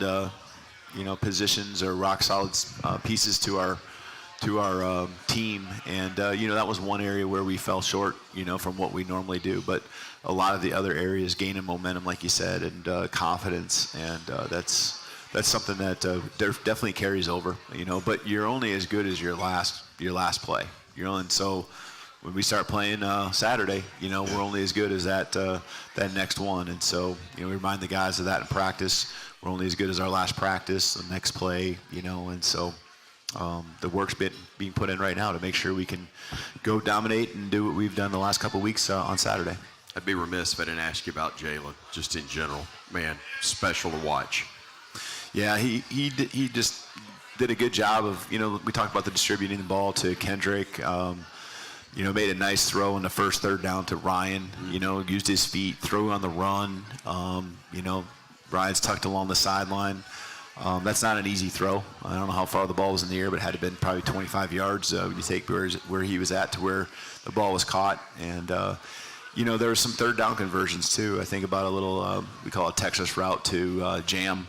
positions or rock solid pieces to our team. And, that was one area where we fell short, from what we normally do. But a lot of the other areas gaining momentum, like you said, and confidence. And that's something that definitely carries over, But you're only as good as your last play. So when we start playing Saturday, we're only as good as that next one. And so, we remind the guys of that in practice. We're only as good as our last practice, the next play, and so the work's being put in right now to make sure we can go dominate and do what we've done the last couple of weeks on Saturday. I'd be remiss if I didn't ask you about Jalen, just in general. Man, special to watch. Yeah, he just did a good job of, we talked about the distributing the ball to Kendrick. Made a nice throw in the first third down to Ryan. Used his feet, threw on the run. Ryan's tucked along the sideline. That's not an easy throw. I don't know how far the ball was in the air, but it had to have been probably 25 yards when you take where he was at to where the ball was caught. And, there were some third down conversions too. I think about a little, we call it Texas route to jam,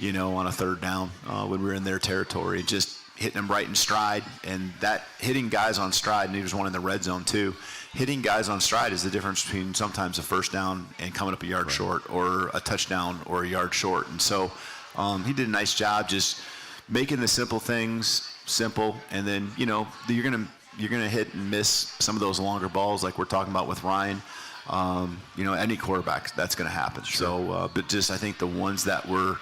on a third down when we were in their territory, just hitting them right in stride. And that hitting guys on stride, and he was one in the red zone too. Hitting guys on stride is the difference between sometimes a first down and coming up a yard short, or a touchdown or a yard short. And so he did a nice job just making the simple things simple. And then, you're gonna hit and miss some of those longer balls like we're talking about with Ryan. Any quarterback, that's gonna happen. Sure. So, but just I think the ones that were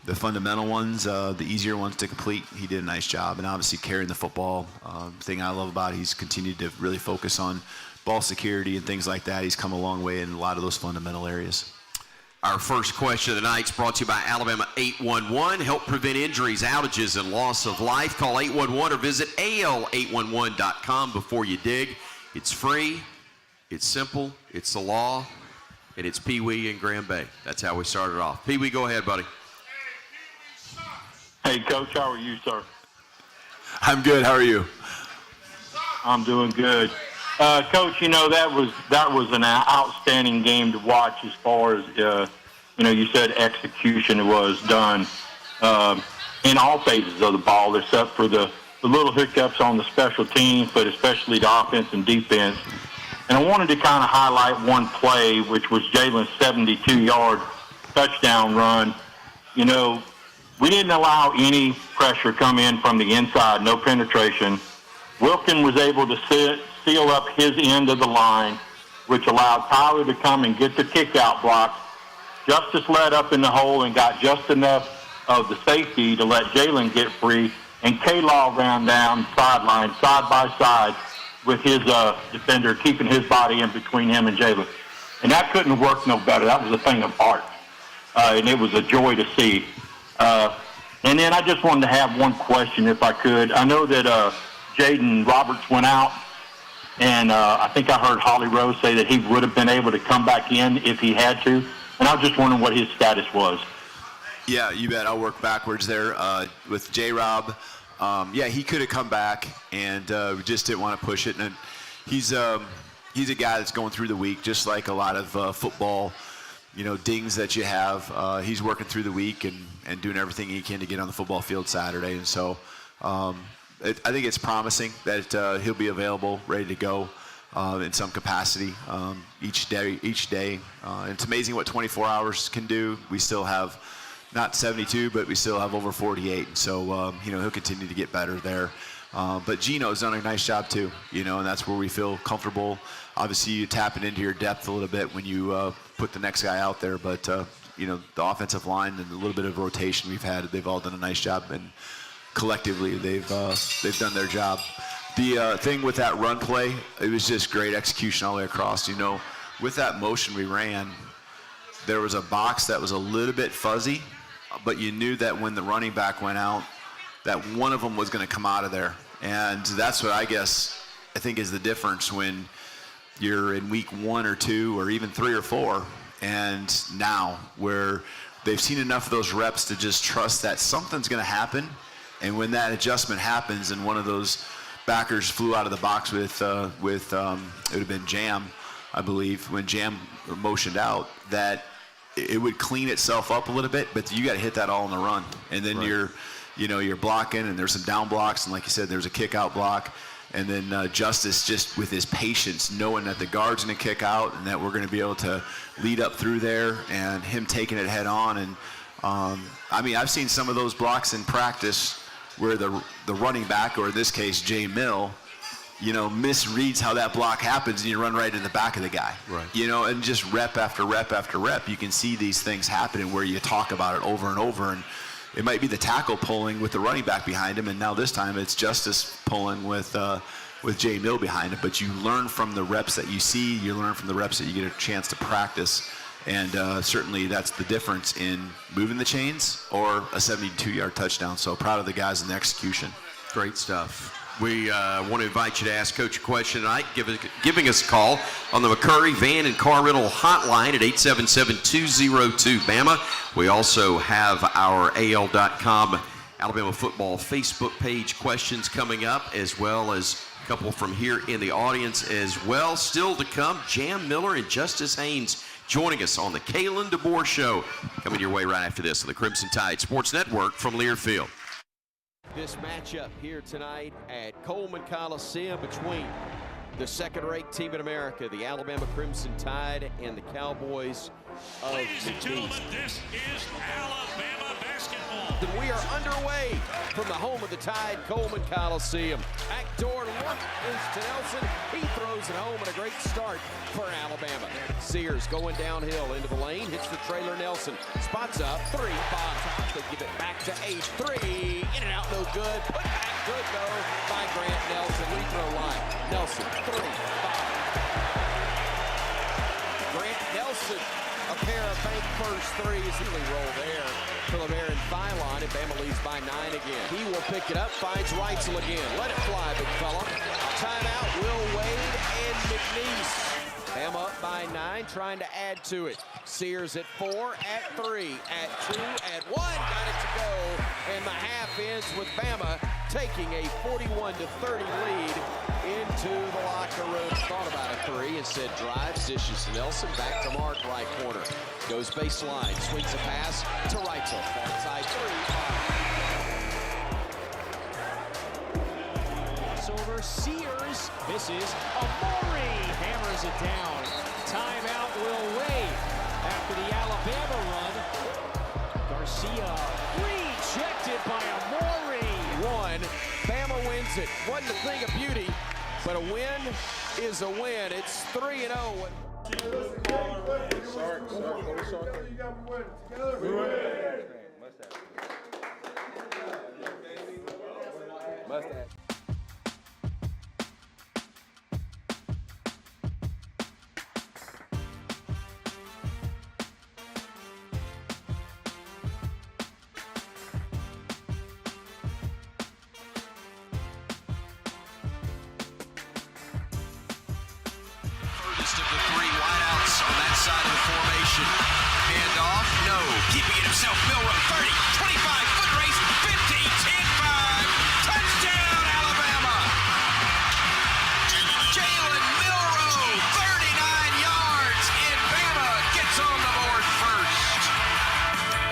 the fundamental ones, the easier ones to complete, he did a nice job. And obviously carrying the football, thing I love about it, he's continued to really focus on ball security and things like that. He's come a long way in a lot of those fundamental areas. Our first question of the night is brought to you by Alabama 811. Help prevent injuries, outages, and loss of life. Call 811 or visit al811.com before you dig. It's free, it's simple, it's the law, and it's Pee Wee in Grand Bay. That's how we started off. Pee Wee, go ahead, buddy. Hey, Coach, how are you, sir? I'm good. How are you? I'm doing good. Coach, that was an outstanding game to watch as far as, you said execution was done in all phases of the ball except for the little hiccups on the special teams, but especially the offense and defense. And I wanted to kind of highlight one play, which was Jalen's 72-yard touchdown run. We didn't allow any pressure come in from the inside, no penetration. Wilkin was able to seal up his end of the line, which allowed Tyler to come and get the kick-out block. Justice led up in the hole and got just enough of the safety to let Jalen get free, and K-Law ran down the sideline side by side with his defender, keeping his body in between him and Jalen. And that couldn't have worked no better. That was a thing of art, and it was a joy to see. And then I just wanted to have one question, if I could. I know that Jaden Roberts went out, and I think I heard Holly Rose say that he would have been able to come back in if he had to. And I was just wondering what his status was. Yeah, you bet. I'll work backwards there with J-Rob. He could have come back, and we just didn't want to push it. And he's a guy that's going through the week, just like a lot of football dings that you have. He's working through the week and doing everything he can to get on the football field Saturday. And so I think it's promising that he'll be available, ready to go in some capacity each day. And it's amazing what 24 hours can do. We still have not 72, but we still have over 48. And so, he'll continue to get better there. But Gino's done a nice job too, and that's where we feel comfortable. Obviously, you tap it into your depth a little bit when you put the next guy out there. But, the offensive line and the little bit of rotation we've had, they've all done a nice job. And collectively, they've done their job. The thing with that run play, it was just great execution all the way across. With that motion we ran, there was a box that was a little bit fuzzy, but you knew that when the running back went out, that one of them was going to come out of there. And that's what I think is the difference when you're in week 1 or 2 or even 3 or 4, and now where they've seen enough of those reps to just trust that something's going to happen. And when that adjustment happens and one of those backers flew out of the box with it would have been Jam, I believe, when Jam motioned out, that it would clean itself up a little bit, but you got to hit that all in the run. And then Right. you're blocking, and there's some down blocks, and like you said, there's a kick out block. And then Justice, just with his patience, knowing that the guard's going to kick out and that we're going to be able to lead up through there, and him taking it head on. And I've seen some of those blocks in practice where the running back, or in this case, Jay Mill, misreads how that block happens, and you run right in the back of the guy. Right. And just rep after rep after rep, you can see these things happening where you talk about it over and over. And it might be the tackle pulling with the running back behind him, and now this time it's Justice pulling with Jay Mill behind him. But you learn from the reps that you see, you learn from the reps that you get a chance to practice, and certainly that's the difference in moving the chains or a 72-yard touchdown. So proud of the guys in the execution. Great stuff. We want to invite you to ask Coach a question tonight, giving us a call on the McCurry Van and Car Rental Hotline at 877-202-BAMA. We also have our AL.com Alabama Football Facebook page questions coming up, as well as a couple from here in the audience as well. Still to come, Jam Miller and Justice Haynes joining us on the Kalen DeBoer Show. Coming your way right after this on the Crimson Tide Sports Network from Learfield. This matchup here tonight at Coleman Coliseum between the second-rate team in America, the Alabama Crimson Tide, and the Cowboys of Ladies and gentlemen, this is Alabama basketball. And we are underway from the home of the Tide, Coleman Coliseum. Backdoor look is to Nelson. He throws it home, and a great start for Alabama. Sears going downhill into the lane, hits the trailer Nelson. Spots up, three, bottom top. They give it back to H. Three, in and out, no good. Put back, good though, by Grant Nelson. Free throw line. Nelson, three, bottom. Grant Nelson, a pair of bank first threes. He will roll there. Philibert and Phylon, and Bama leads by 9 again. He will pick it up, finds Reitzel again. Let it fly, big fella. Timeout, Will Wade and McNeese. Bama up by 9, trying to add to it. Sears at 4, at 3, at 2, at 1. Got it to go. And the half ends with Bama taking a 41-30 lead into the locker room. Thought about a 3, instead drives, dishes Nelson, back to Mark, right corner. Goes baseline, swings a pass to Reitzel. Far side 3. Over Sears. This is Amori. Hammers it down. Timeout Will Wade. After the Alabama run, Garcia rejected by Amori. 1. Bama wins it. Wasn't a thing of beauty, but a win is a win. It's 3-0. Mustache. Furthest of the three wideouts on that side of the formation. Hand off, no. Keeping it himself, Milrow, 30, 25-foot race, 50, 10-5. Touchdown, Alabama! Jalen Milrow, 39 yards, and Bama gets on the board first.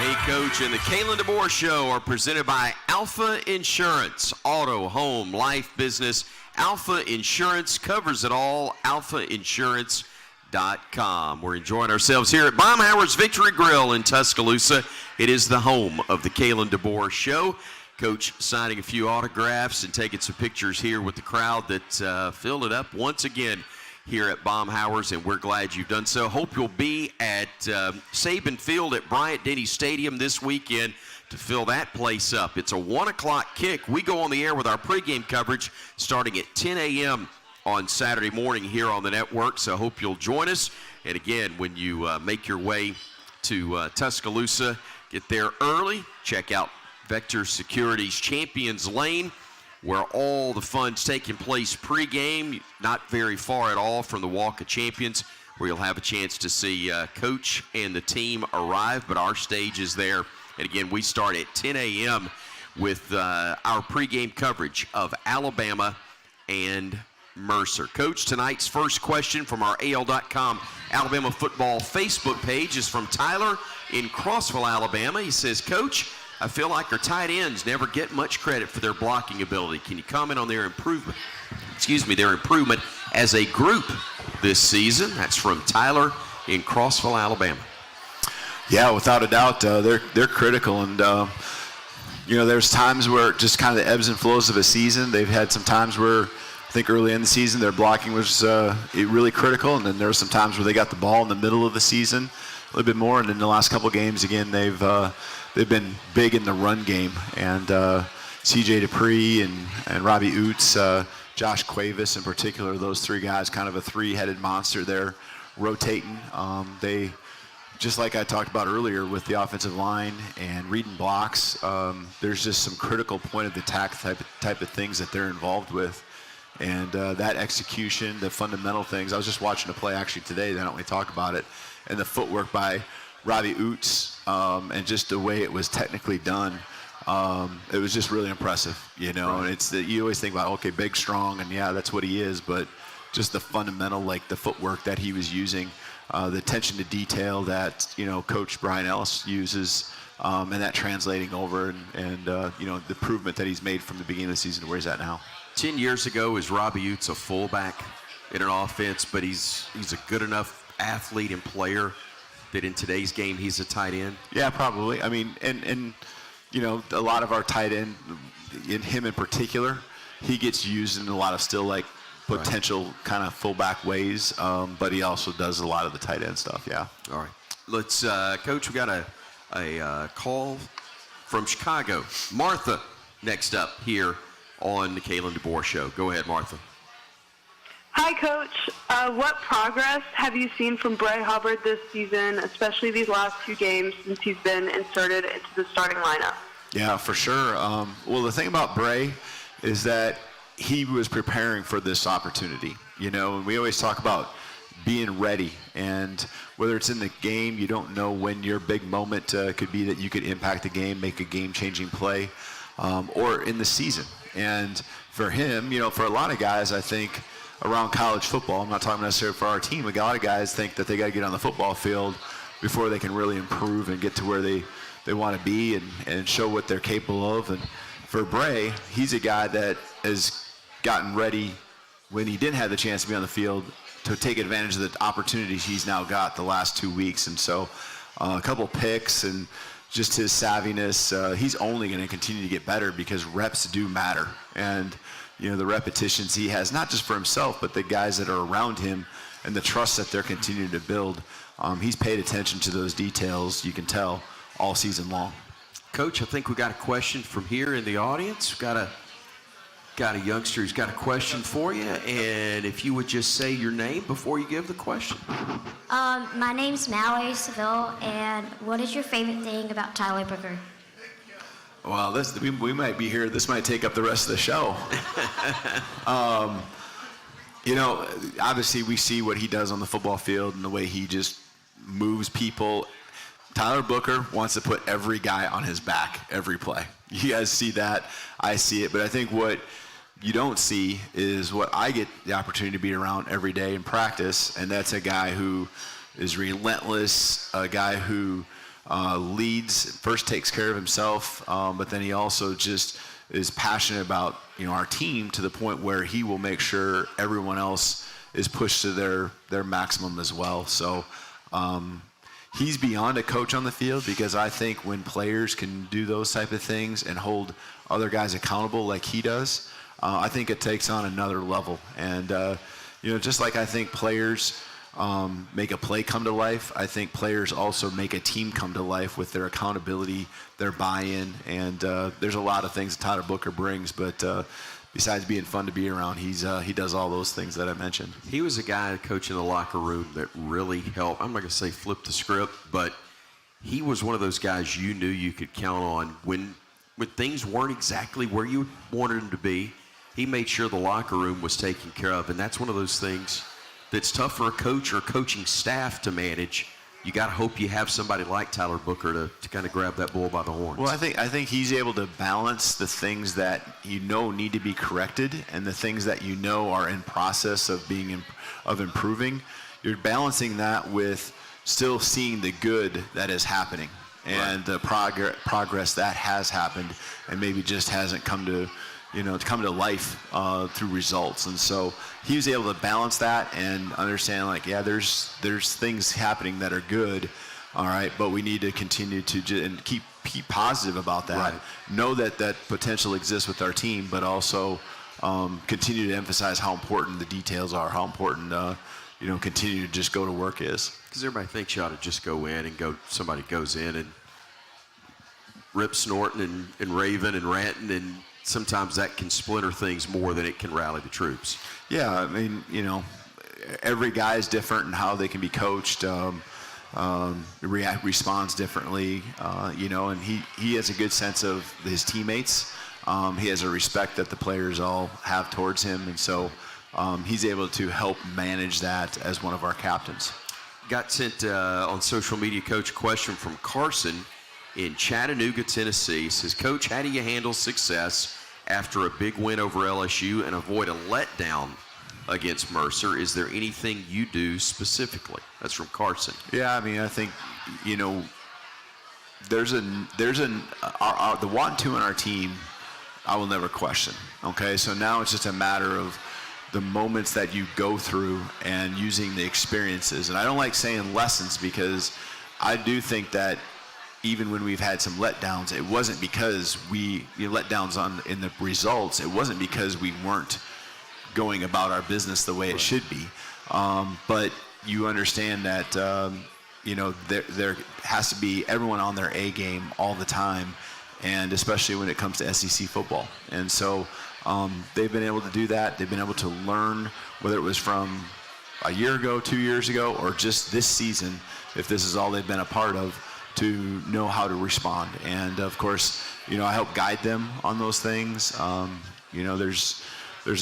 Hey, Coach, and the Kalen DeBoer Show are presented by Alfa Insurance. Auto, home, life, business. Alfa Insurance covers it all. AlfaInsurance.com. We're enjoying ourselves here at Baumhower's Victory Grill in Tuscaloosa. It is the home of the Kalen DeBoer Show. Coach signing a few autographs and taking some pictures here with the crowd that filled it up once again here at Baumhower's, and we're glad you've done so. Hope you'll be at Saban Field at Bryant-Denny Stadium this weekend to fill that place up. It's a 1 o'clock kick. We go on the air with our pregame coverage starting at 10 a.m. on Saturday morning here on the network, so hope you'll join us. And again, when you make your way to Tuscaloosa, get there early. Check out Vector Security's Champions Lane, where all the fun's taking place pregame, not very far at all from the Walk of Champions, where you'll have a chance to see Coach and the team arrive, but our stage is there. And again, we start at 10 a.m. with our pregame coverage of Alabama and Mercer. Coach, tonight's first question from our AL.com Alabama football Facebook page is from Tyler in Crossville, Alabama. He says, Coach, I feel like our tight ends never get much credit for their blocking ability. Can you comment on their improvement as a group this season? That's from Tyler in Crossville, Alabama. Yeah, without a doubt, they're critical, and there's times where just kind of the ebbs and flows of a season. They've had some times where I think early in the season their blocking was really critical, and then there were some times where they got the ball in the middle of the season a little bit more, and in the last couple of games, again, they've they've been big in the run game. And C.J. Dupree and Robbie Oots, Josh Cuevas in particular, those three guys, kind of a three-headed monster there, rotating. They, just like I talked about earlier with the offensive line and reading blocks, there's just some critical point of attack type of things that they're involved with. And that execution, the fundamental things. I was just watching a play actually today, I don't want to talk about it, and the footwork by Robbie Oots, and just the way it was technically done. It was just really impressive, you know. And it's that you always think about, okay, big, strong, and yeah, that's what he is, but just the fundamental, like the footwork that he was using, the attention to detail that, you know, Coach Brian Ellis uses, and that translating over, and you know, the improvement that he's made from the beginning of the season to where he's at now. 10 years ago, is Robbie Oots a fullback in an offense, but he's a good enough athlete and player that in today's game he's a tight end? Yeah, probably. I mean, and you know, a lot of our tight end, in him in particular, he gets used in a lot of still like potential kind of fullback ways, but he also does a lot of the tight end stuff. Yeah. All right. Let's, Coach, we got a call from Chicago. Martha, next up here on the Kalen DeBoer Show. Go ahead, Martha. Hi, Coach. What progress have you seen from Bray Hubbard this season, especially these last two games since he's been inserted into the starting lineup? Yeah, for sure. Well, the thing about Bray is that he was preparing for this opportunity, you know, and we always talk about being ready, and whether it's in the game, you don't know when your big moment could be that you could impact the game, make a game-changing play, or in the season. And for him, you know, for a lot of guys, I think around college football, I'm not talking necessarily for our team, but a lot of guys think that they got to get on the football field before they can really improve and get to where they want to be and show what they're capable of. And for Bray, he's a guy that has gotten ready when he didn't have the chance to be on the field to take advantage of the opportunities he's now got the last 2 weeks. And so a couple picks and just his savviness, he's only going to continue to get better because reps do matter. And, you know, the repetitions he has, not just for himself, but the guys that are around him and the trust that they're continuing to build. He's paid attention to those details, you can tell, all season long. Coach, I think we got a question from here in the audience. We've got a youngster who's got a question for you, and if you would just say your name before you give the question. My name's Mallory Seville, and what is your favorite thing about Tyler Booker? Well, we might be here. This might take up the rest of the show. You know, obviously we see what he does on the football field and the way he just moves people. Tyler Booker wants to put every guy on his back every play. You guys see that. I see it. But I think what you don't see is what I get the opportunity to be around every day in practice, and that's a guy who is relentless, a guy who leads, first takes care of himself, but then he also just is passionate about, you know, our team to the point where he will make sure everyone else is pushed to their maximum as well. So he's beyond a coach on the field, because I think when players can do those type of things and hold other guys accountable like he does, I think it takes on another level. And, you know, just like I think players make a play come to life, I think players also make a team come to life with their accountability, their buy-in, and there's a lot of things that Tyler Booker brings, but besides being fun to be around, he does all those things that I mentioned. He was a guy, coach, in the locker room that really helped. I'm not going to say flip the script, but he was one of those guys you knew you could count on when things weren't exactly where you wanted them to be. He made sure the locker room was taken care of, and that's one of those things that's tough for a coach or a coaching staff to manage. You got to hope you have somebody like Tyler Booker to kind of grab that bull by the horns. Well, I think he's able to balance the things that you know need to be corrected and the things that you know are in process of improving. You're balancing that with still seeing the good that is happening and the progress that has happened and maybe just hasn't come to life through results. And so he was able to balance that and understand, like, yeah, there's things happening that are good, all right, but we need to continue to and keep positive about that. Right. Know that potential exists with our team, but also continue to emphasize how important the details are, how important continue to just go to work is. Because everybody thinks you ought to just go in and somebody goes in and rip snorting and raving and ranting, and sometimes that can splinter things more than it can rally the troops. Yeah, I mean, every guy is different in how they can be coached. Responds differently, and he has a good sense of his teammates. He has a respect that the players all have towards him, and so he's able to help manage that as one of our captains. Got sent on social media, Coach, a question from Carson in Chattanooga, Tennessee. Says, Coach, how do you handle success after a big win over LSU and avoid a letdown against Mercer? Is there anything you do specifically? That's from Carson. Yeah, I mean, I think, there's the 1-2 on our team, I will never question. Okay, so now it's just a matter of the moments that you go through and using the experiences. And I don't like saying lessons, because I do think that even when we've had some letdowns, it wasn't because letdowns in the results. It wasn't because we weren't going about our business the way it should be. But you understand that, there has to be everyone on their A game all the time, and especially when it comes to SEC football. And so they've been able to do that. They've been able to learn, whether it was from a year ago, 2 years ago, or just this season, if this is all they've been a part of, to know how to respond. And of course, I help guide them on those things. There's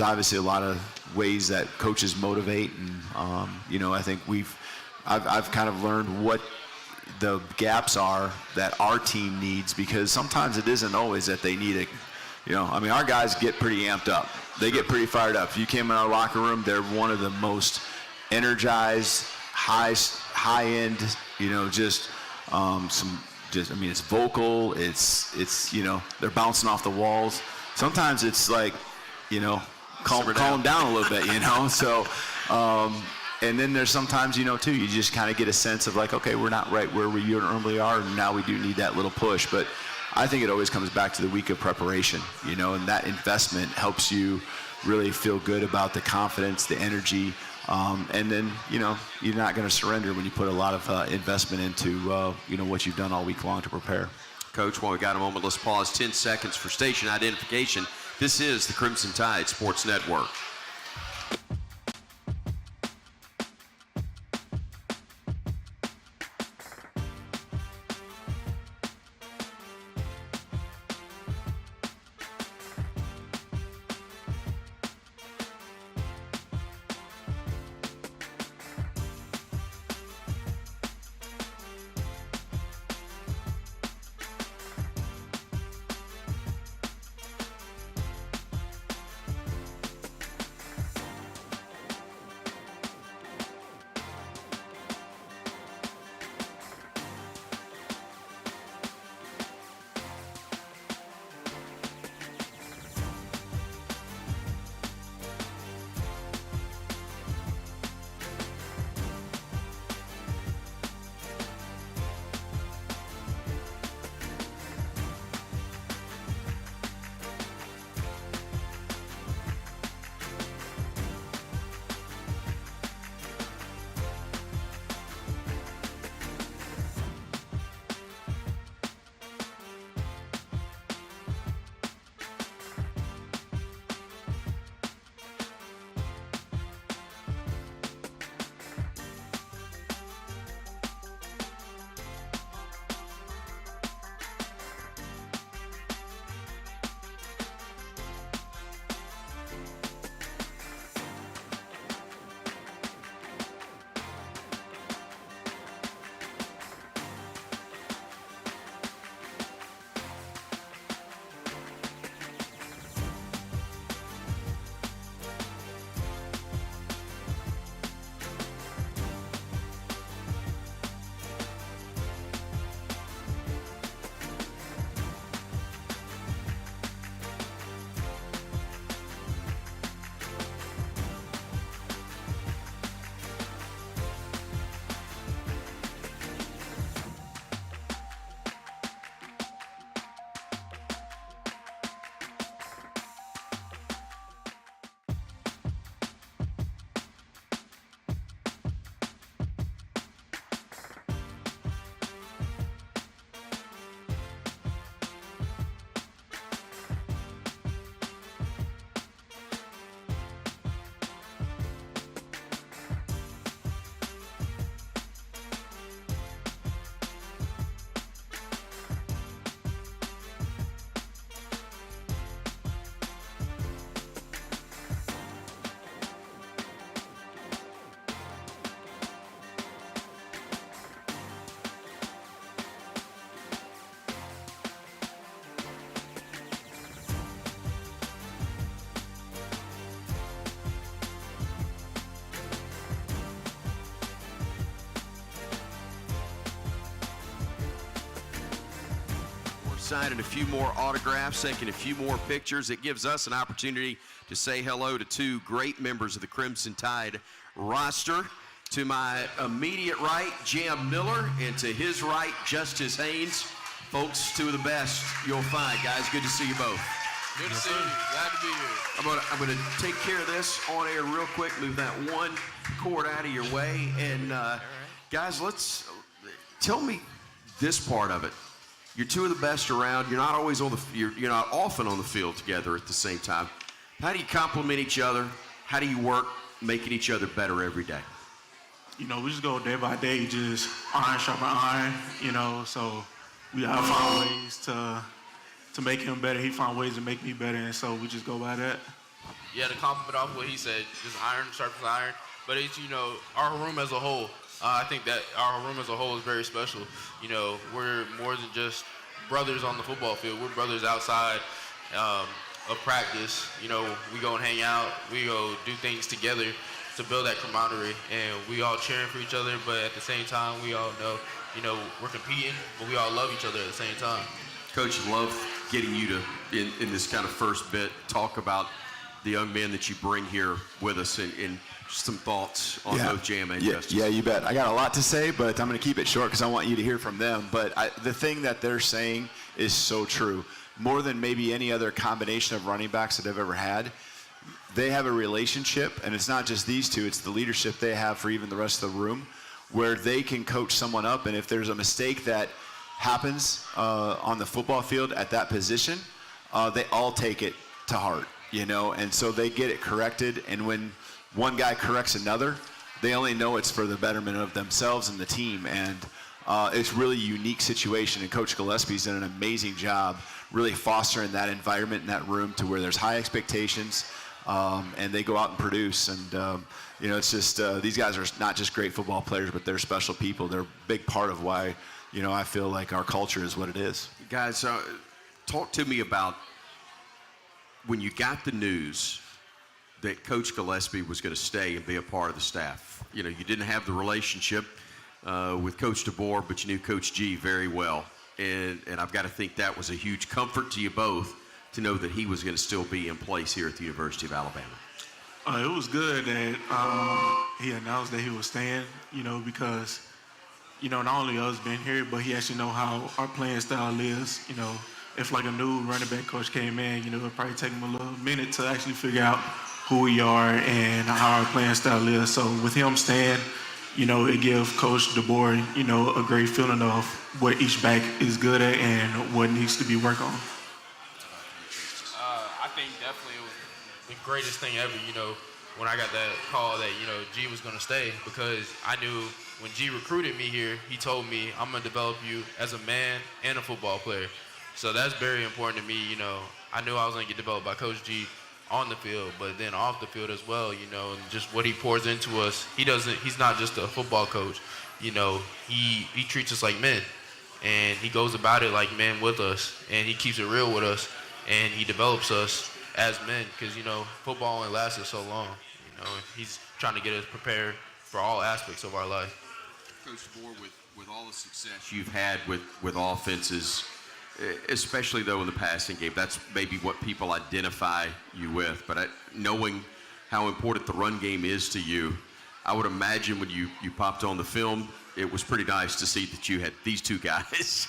obviously a lot of ways that coaches motivate, and I think I've kind of learned what the gaps are that our team needs, because sometimes it isn't always that they need it. Our guys get pretty amped up. They get pretty fired up. If you came in our locker room, they're one of the most energized, high-end, it's vocal. It's they're bouncing off the walls. Sometimes it's like, calm down a little bit, So, and then there's sometimes, too, you just kind of get a sense of like, okay, we're not right where we normally are, and now we do need that little push. But I think it always comes back to the week of preparation, and that investment helps you really feel good about the confidence, the energy, and then, you're not going to surrender when you put a lot of investment into, what you've done all week long to prepare. Coach, while we got a moment, let's pause 10 seconds for station identification. This is the Crimson Tide Sports Network. signing a few more autographs, taking a few more pictures. It gives us an opportunity to say hello to two great members of the Crimson Tide roster. To my immediate right, Jam Miller, and to his right, Justice Haynes. Folks, two of the best you'll find. Guys, good to see you both. Good to see you. Glad to be here. I'm gonna take care of this on air real quick. Move that one cord out of your way, and guys, let's tell me this part of it. You're two of the best around. You're not always on the. You're not often on the field together at the same time. How do you complement each other? How do you work making each other better every day? You know, we just go day by day, just iron sharpen iron. You know, so we all find ways to make him better. He found ways to make me better, and so we just go by that. Yeah, to compliment off what he said, just iron sharpens iron. But it's, you know, our room as a whole. I think that our room as a whole is very special. You know, we're more than just brothers on the football field. We're brothers outside of practice. You know, we go and hang out. We go do things together to build that camaraderie. And we all cheering for each other, but at the same time, we all know, you know, we're competing, but we all love each other at the same time. Coach, love getting you to, in this kind of first bit, talk about the young men that you bring here with us and some thoughts on both Jam and Justice. Yeah, you bet. I got a lot to say, but I'm going to keep it short because I want you to hear from them. But the thing that they're saying is so true. More than maybe any other combination of running backs that I've ever had, they have a relationship, and it's not just these two, it's the leadership they have for even the rest of the room, where they can coach someone up, and if there's a mistake that happens on the football field at that position, they all take it to heart, you know, and so they get it corrected, and when one guy corrects another, they only know it's for the betterment of themselves and the team, and it's really a unique situation, and Coach Gillespie's done an amazing job really fostering that environment in that room to where there's high expectations, and they go out and produce, and you know, it's just these guys are not just great football players, but they're special people. They're a big part of why, you know, I feel like our culture is what it is. Guys, talk to me about when you got the news that Coach Gillespie was going to stay and be a part of the staff. You know, you didn't have the relationship with Coach DeBoer, but you knew Coach G very well. And I've got to think that was a huge comfort to you both to know that he was going to still be in place here at the University of Alabama. It was good that he announced that he was staying, you know, because, you know, not only us being here, but he actually know how our playing style is. You know, if like a new running back coach came in, you know, it'd probably take him a little minute to actually figure out who we are and how our playing style is. So with him staying, you know, it gives Coach DeBoer, you know, a great feeling of what each back is good at and what needs to be worked on. I think definitely it was the greatest thing ever, you know, when I got that call that, you know, G was going to stay, because I knew when G recruited me here, he told me, I'm going to develop you as a man and a football player. So that's very important to me, you know. I knew I was going to get developed by Coach G on the field, but then off the field as well, you know, and just what he pours into us. He's not just a football coach, you know, he treats us like men, and he goes about it like men with us, and he keeps it real with us, and he develops us as men, because, you know, football only lasted so long, you know, and he's trying to get us prepared for all aspects of our life. Coach DeBoer, with all the success you've had with offenses, especially though in the passing game, that's maybe what people identify you with, but knowing how important the run game is to you, I would imagine when you popped on the film, it was pretty nice to see that you had these two guys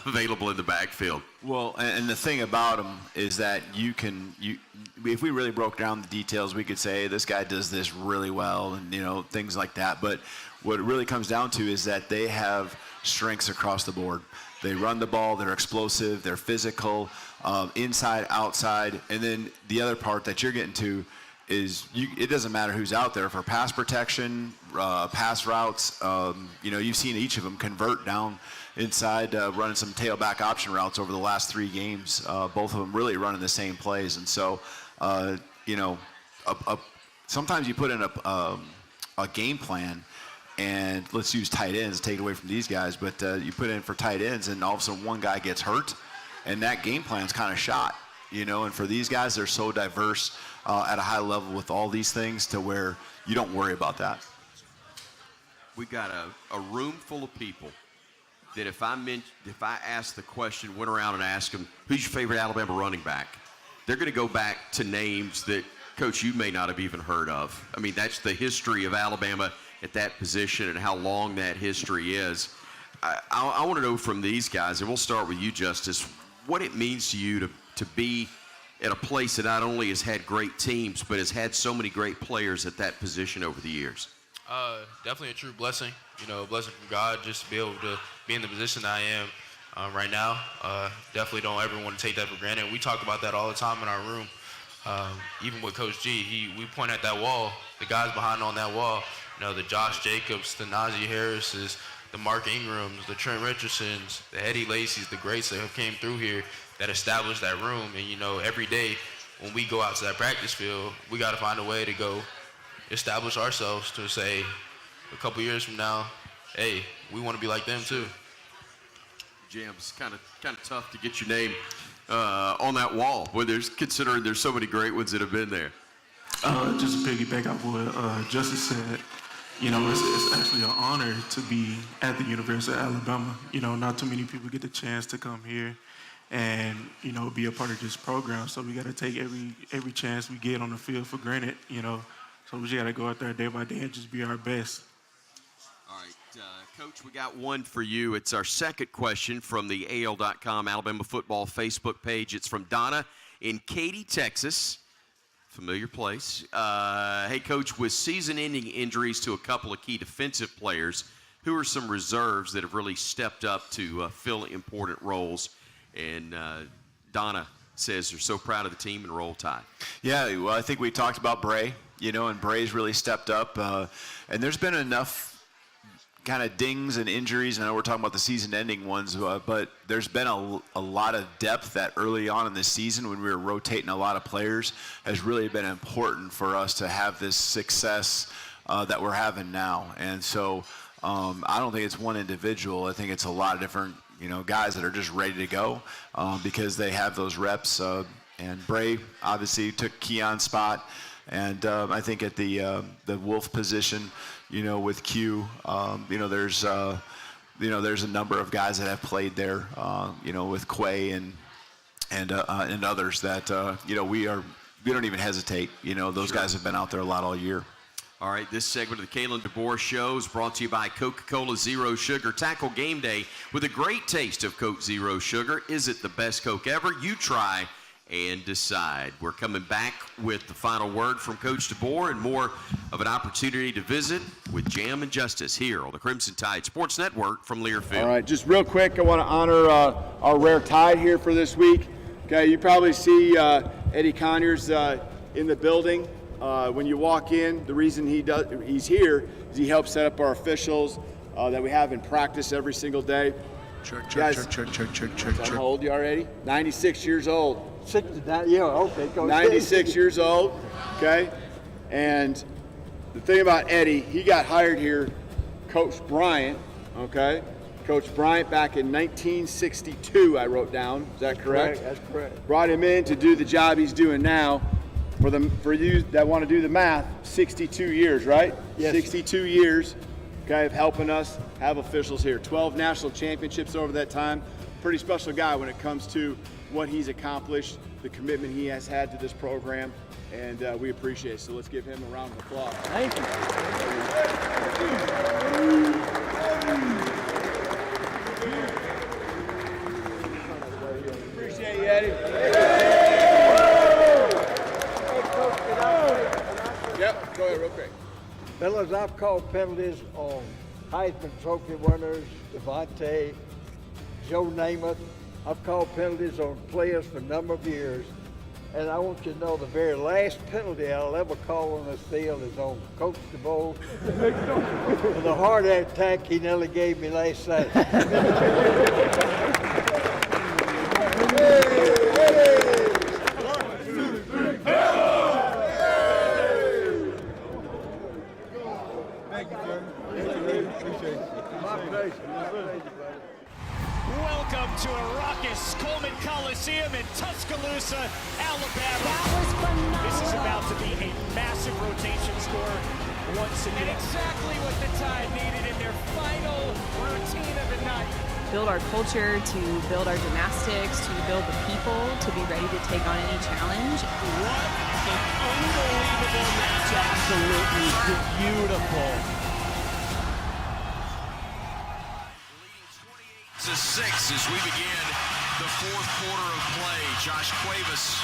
available in the backfield. Well, and the thing about them is that if we really broke down the details, we could say this guy does this really well and, you know, things like that. But what it really comes down to is that they have strengths across the board. They run the ball, they're explosive, they're physical, inside, outside. And then the other part that you're getting to is it doesn't matter who's out there for pass protection, pass routes. You know, you've seen each of them convert down inside, running some tailback option routes over the last 3 games. Both of them really running the same plays. And so, you know, sometimes you put in a game plan, and let's use tight ends, take it away from these guys, but you put in for tight ends, and all of a sudden one guy gets hurt, and that game plan's kind of shot, you know. And for these guys, they're so diverse at a high level with all these things to where you don't worry about that. We got a room full of people that if I ask the question, went around and asked them, who's your favorite Alabama running back? They're going to go back to names that, Coach, you may not have even heard of. I mean, that's the history of Alabama at that position and how long that history is. I want to know from these guys, and we'll start with you, Justice, what it means to you to be at a place that not only has had great teams, but has had so many great players at that position over the years. Definitely a true blessing, a blessing from God just to be able to be in the position I am right now. Definitely don't ever want to take that for granted. We talk about that all the time in our room. Even with Coach G, we point at that wall, the guys behind on that wall, the Josh Jacobs, the Najee Harrises, the Mark Ingrams, the Trent Richardsons, the Eddie Lacy's, the greats that have came through here that established that room. And, every day when we go out to that practice field, we got to find a way to go establish ourselves to say a couple years from now, hey, we want to be like them too. Jam, it's kind of tough to get your name on that wall when considering there's so many great ones that have been there. Just to piggyback off what Justice said, it's actually an honor to be at the University of Alabama. Not too many people get the chance to come here and, be a part of this program. So we got to take every chance we get on the field for granted, So we just got to go out there day by day and just be our best. All right, Coach, we got one for you. It's our second question from the AL.com Alabama Football Facebook page. It's from Donna in Katy, Texas. Familiar place. Hey, Coach, with season-ending injuries to a couple of key defensive players, who are some reserves that have really stepped up to fill important roles? And Donna says they're so proud of the team and Roll Tide. Yeah, well, I think we talked about Bray, and Bray's really stepped up. And there's been enough kind of dings and injuries. I know we're talking about the season-ending ones, but there's been a lot of depth that early on in the season when we were rotating a lot of players has really been important for us to have this success that we're having now. And so I don't think it's one individual. I think it's a lot of different guys that are just ready to go because they have those reps. And Bray obviously took Keon's spot. And I think at the Wolf position, with Q, there's a number of guys that have played there, with Quay and others that we don't even hesitate. Those guys have been out there a lot all year. All right, this segment of the Kalen DeBoer Show is brought to you by Coca-Cola Zero Sugar. Tackle game day with a great taste of Coke Zero Sugar. Is it the best Coke ever? You try and decide. We're coming back with the final word from Coach DeBoer and more of an opportunity to visit with Jam and Justice here on the Crimson Tide Sports Network from Learfield. All right, just real quick, I want to honor our rare Tide here for this week. Okay, you probably see Eddie Conyers in the building. When you walk in, the reason he's here is he helps set up our officials that we have in practice every single day. Check. How old you are, Eddie? 96 years old. 69, yeah, okay. Go 96 years old, okay? And the thing about Eddie, he got hired here, Coach Bryant, okay? Coach Bryant back in 1962, I wrote down. Is that correct? That's correct. Brought him in to do the job he's doing now. For you that want to do the math, 62 years, right? Yes. 62 years, okay, of helping us have officials here. 12 national championships over that time. Pretty special guy when it comes to what he's accomplished, the commitment he has had to this program, and we appreciate it. So let's give him a round of applause. Thank you. Appreciate you, Eddie. Yep, go ahead real quick. Fellas, I've called penalties on Heisman Trophy winners, Devontae, Joe Namath. I've called penalties on players for a number of years. And I want you to know the very last penalty I'll ever call on this field is on Coach DeBoer for the heart attack he nearly gave me last Saturday. Welcome to a raucous Coleman Coliseum in Tuscaloosa, Alabama. That was phenomenal. This is about to be a massive rotation score. once again. And exactly what the Tide needed in their final routine of the night. Build our culture, to build our gymnastics, to build the people, to be ready to take on any challenge. What an unbelievable match. Absolutely beautiful. To 6 as we begin the fourth quarter of play. Josh Cuevas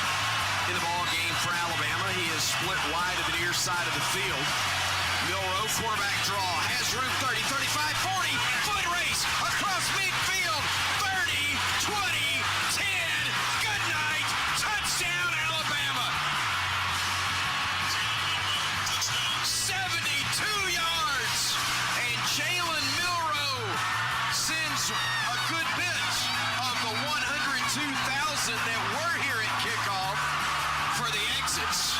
in the ball game for Alabama. He is split wide to the near side of the field. Milroe, quarterback draw, has room 30, 35, 40, foot race across midfield, 30, 20, 10, good night, touchdown Alabama. 72 yards, and Jalen Milroe sends a good bit of the 102,000 that were here at kickoff for the exits.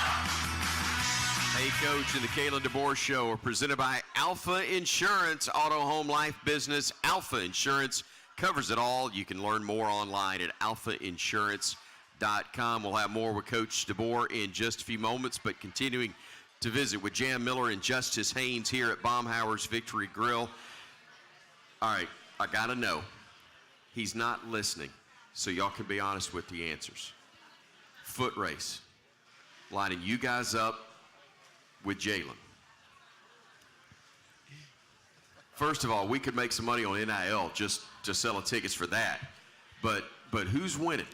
Hey, Coach, and the Kalen DeBoer Show are presented by Alfa Insurance, auto, home, life, business. Alfa Insurance covers it all. You can learn more online at alfainsurance.com. We'll have more with Coach DeBoer in just a few moments, but continuing to visit with Jan Miller and Justice Haynes here at Baumhauer's Victory Grill. All right, I got to know. He's not listening, so y'all can be honest with the answers. Foot race, lining you guys up with Jalen. First of all, we could make some money on NIL just selling tickets for that. But who's winning?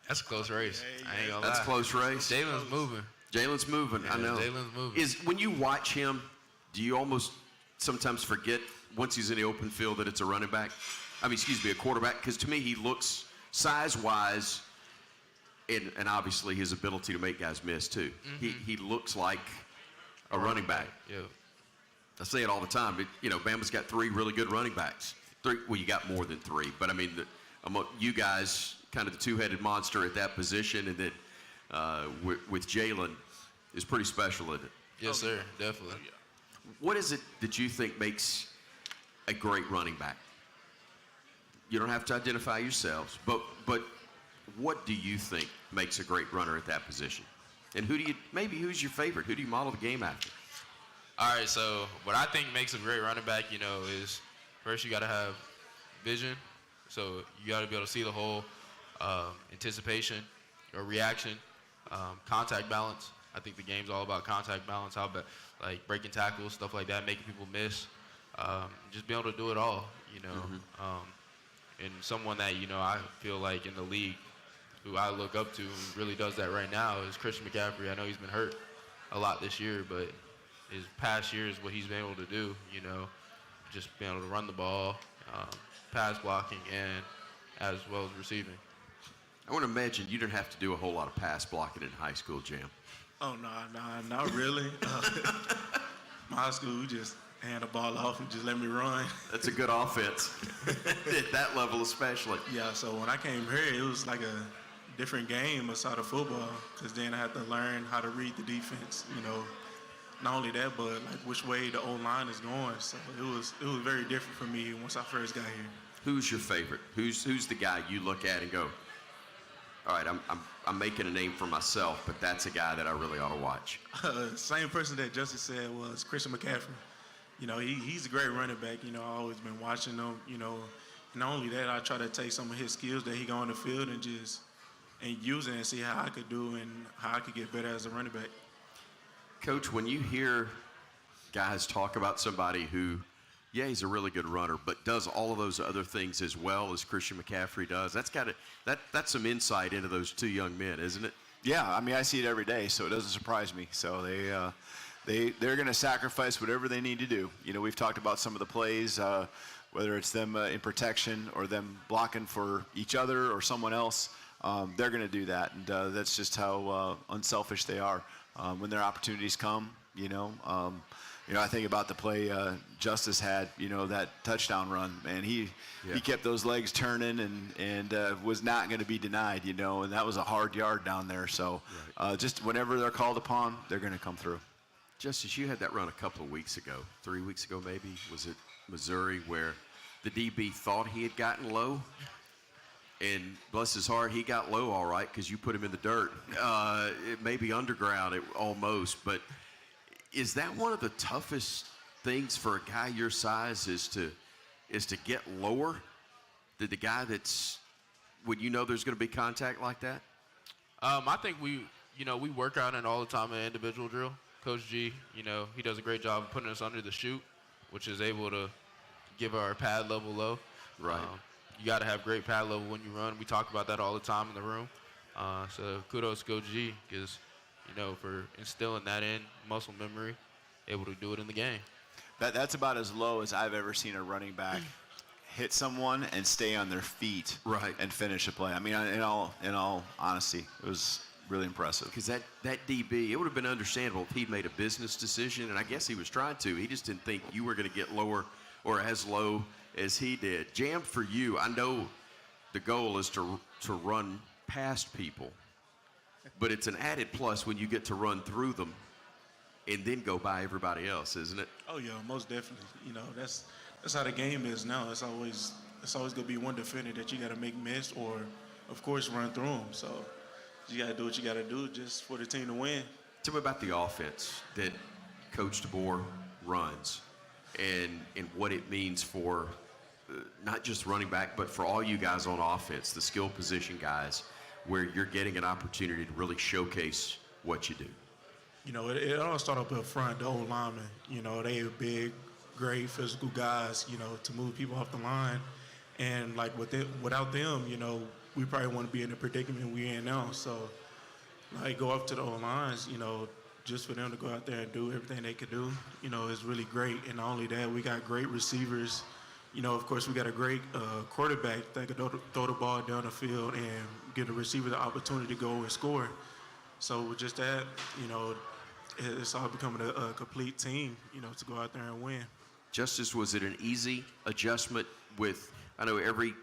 That's a close race. I ain't gonna That's lie. a close race. Jalen's moving. Jalen's moving. Yeah, I know. Jalen's moving. When you watch him, do you almost sometimes forget once he's in the open field that it's a running back? I mean, excuse me, a quarterback. Because to me, he looks size-wise, and obviously his ability to make guys miss too. Mm-hmm. He looks like a running back. Yeah. I say it all the time. But, Bama's got 3 really good running backs. Well, you got more than 3, but I mean, you guys, kind of the two-headed monster at that position, and then with Jalen is pretty special, isn't it? Yes, sir. Definitely. What is it that you think makes a great running back? You don't have to identify yourselves, but what do you think makes a great runner at that position? And who's your favorite? Who do you model the game after? All right, so what I think makes a great running back, is first you got to have vision. So you got to be able to see the whole anticipation or reaction, contact balance. I think the game's all about contact balance, like breaking tackles, stuff like that, making people miss. Just being able to do it all, and someone that, I feel like in the league who I look up to who really does that right now is Christian McCaffrey. I know he's been hurt a lot this year, but his past years, what he's been able to do, just being able to run the ball, pass blocking, and as well as receiving. I want to imagine you didn't have to do a whole lot of pass blocking in high school, Jam. Oh, no, not really. My high school, we just hand the ball off and just let me run. That's a good offense, at that level especially. Yeah, so when I came here, it was like a different game aside of football, because then I had to learn how to read the defense, Not only that, but like which way the O-line is going. So it was very different for me once I first got here. Who's your favorite? Who's the guy you look at and go, all right, I'm making a name for myself, but that's a guy that I really ought to watch? Same person that Justice said was Christian McCaffrey. He's a great running back. I've always been watching him. Not only that, I try to take some of his skills that he got on the field and use it and see how I could do and how I could get better as a running back. Coach, when you hear guys talk about somebody who, yeah, he's a really good runner, but does all of those other things as well as Christian McCaffrey does, that's some insight into those 2 young men, isn't it? Yeah, I mean, I see it every day, so it doesn't surprise me. So they're going to sacrifice whatever they need to do. We've talked about some of the plays, whether it's them in protection or them blocking for each other or someone else. They're going to do that, and that's just how unselfish they are. When their opportunities come, I think about the play Justice had, that touchdown run, and he kept those legs turning and was not going to be denied, and that was a hard yard down there. So just whenever they're called upon, they're going to come through. Justice, you had that run a couple of weeks ago, 3 weeks ago maybe, was it Missouri, where the DB thought he had gotten low And bless his heart, he got low all right because you put him in the dirt. It may be underground almost, but is that one of the toughest things for a guy your size is to get lower than the guy that's when you know there's going to be contact like that? I think we work on it all the time in individual drill. Coach G, he does a great job of putting us under the chute, which is able to give our pad level low. Right. You got to have great pad level when you run. We talk about that all the time in the room. So kudos to Coach G because, for instilling that in muscle memory, able to do it in the game. That's about as low as I've ever seen a running back hit someone and stay on their feet and finish a play. I mean, in all honesty, it was really impressive. Because that DB, it would have been understandable if he'd made a business decision, and I guess he was trying to. He just didn't think you were going to get lower or as low as he did. Jam, for you, I know the goal is to run past people, but it's an added plus when you get to run through them and then go by everybody else, isn't it? Oh yeah, most definitely. That's how the game is now. It's always going to be one defender that you got to make miss or, of course, run through them. So you got to do what you got to do just for the team to win. Tell me about the offense that Coach DeBoer runs and what it means for not just running back, but for all you guys on offense, the skill position guys, where you're getting an opportunity to really showcase what you do. It all starts up front, the old linemen. They are big, great physical guys, to move people off the line. And, without them, we probably wouldn't be in the predicament we're in now. So, go up to the old lines, just for them to go out there and do everything they could do, is really great. And not only that, we got great receivers. Of course, we got a great quarterback that could throw the ball down the field and give the receiver the opportunity to go and score. So with just that, it's all becoming a complete team, to go out there and win. Justice, was it an easy adjustment with, I know every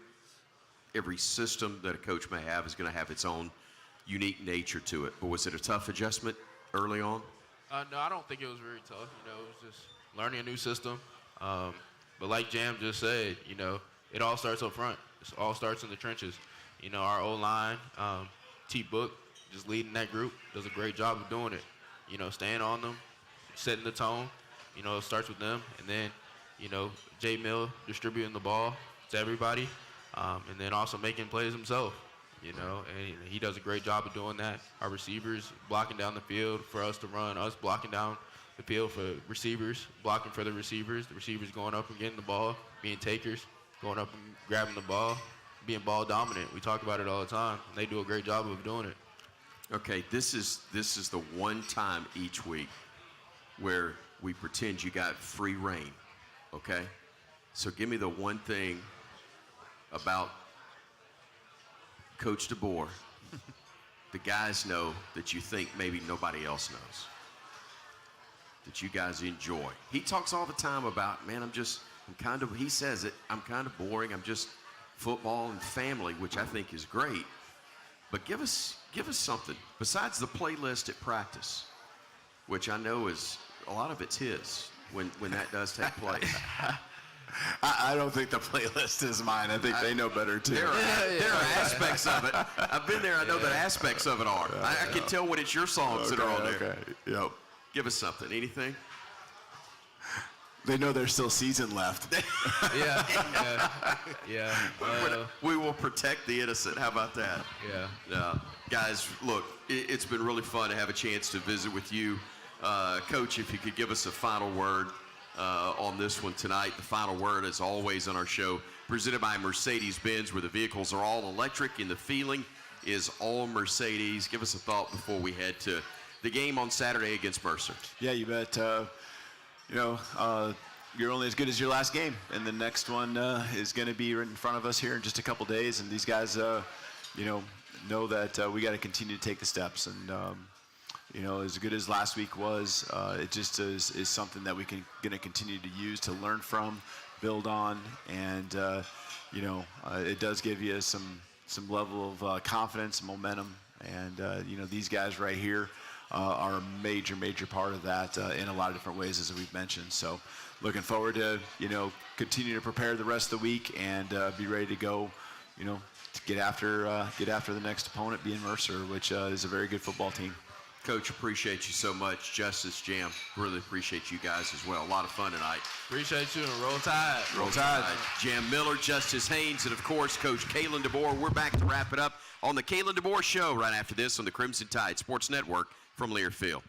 system that a coach may have is going to have its own unique nature to it, but was it a tough adjustment early on? No, I don't think it was very tough. It was just learning a new system. But like Jam just said, it all starts up front. It all starts in the trenches. Our O-line, T-Book, just leading that group, does a great job of doing it. Staying on them, setting the tone. It starts with them. And then, J. Mill distributing the ball to everybody. And then also making plays himself. And he does a great job of doing that. Our receivers blocking down the field for us to run, us blocking down the field for receivers, blocking for the receivers going up and getting the ball, being takers, going up and grabbing the ball, being ball dominant. We talk about it all the time, and they do a great job of doing it. Okay, this is the one time each week where we pretend you got free reign, okay? So give me the one thing about Coach DeBoer the guys know that you think maybe nobody else knows, that you guys enjoy. He talks all the time about, man, he says it, I'm kind of boring, I'm just football and family, which I think is great. But give us something besides the playlist at practice, which I know is a lot of it's his when that does take place. I don't think the playlist is mine. I think they know better too. There are aspects of it. I've been there. I know that aspects of it are. I can tell when it's your songs that are on there. Okay. Yep. Give us something. Anything? They know there's still season left. Yeah. We will protect the innocent. How about that? Yeah. Guys, look, it's been really fun to have a chance to visit with you. Coach, if you could give us a final word on this one tonight. The final word, as always on our show, presented by Mercedes-Benz, where the vehicles are all electric and the feeling is all Mercedes. Give us a thought before we head to the game on Saturday against Mercer. Yeah, you bet. You're only as good as your last game, and the next one is going to be right in front of us here in just a couple days. And these guys, know that we got to continue to take the steps. And as good as last week was, it just is something that we going to continue to use to learn from, build on, and it does give you some level of confidence and momentum. And these guys right here are a major part of that in a lot of different ways, as we've mentioned. So looking forward to continue to prepare the rest of the week and be ready to go to get after the next opponent, being Mercer, which is a very good football team. Coach, appreciate you so much. Justice, Jam, really appreciate you guys as well. A lot of fun tonight. Appreciate you, and roll tide. Roll Tide. Jam Miller, Justice Haynes, and of course, Coach Kalen DeBoer. We're back to wrap it up on the Kalen DeBoer Show right after this on the Crimson Tide Sports Network from Learfield.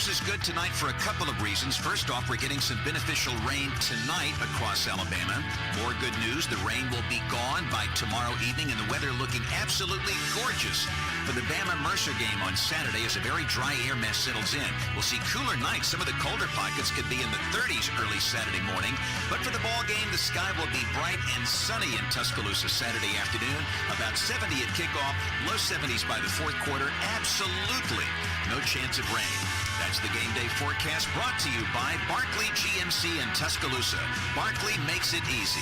News is good tonight for a couple of reasons. First off, we're getting some beneficial rain tonight across Alabama. More good news, the rain will be gone by tomorrow evening and the weather looking absolutely gorgeous for the Bama-Mercer game on Saturday as a very dry air mass settles in. We'll see cooler nights. Some of the colder pockets could be in the 30s early Saturday morning. But for the ball game, the sky will be bright and sunny in Tuscaloosa Saturday afternoon. About 70 at kickoff, low 70s by the fourth quarter. Absolutely no chance of rain. That's the game day forecast brought to you by Barkley GMC in Tuscaloosa. Barkley makes it easy.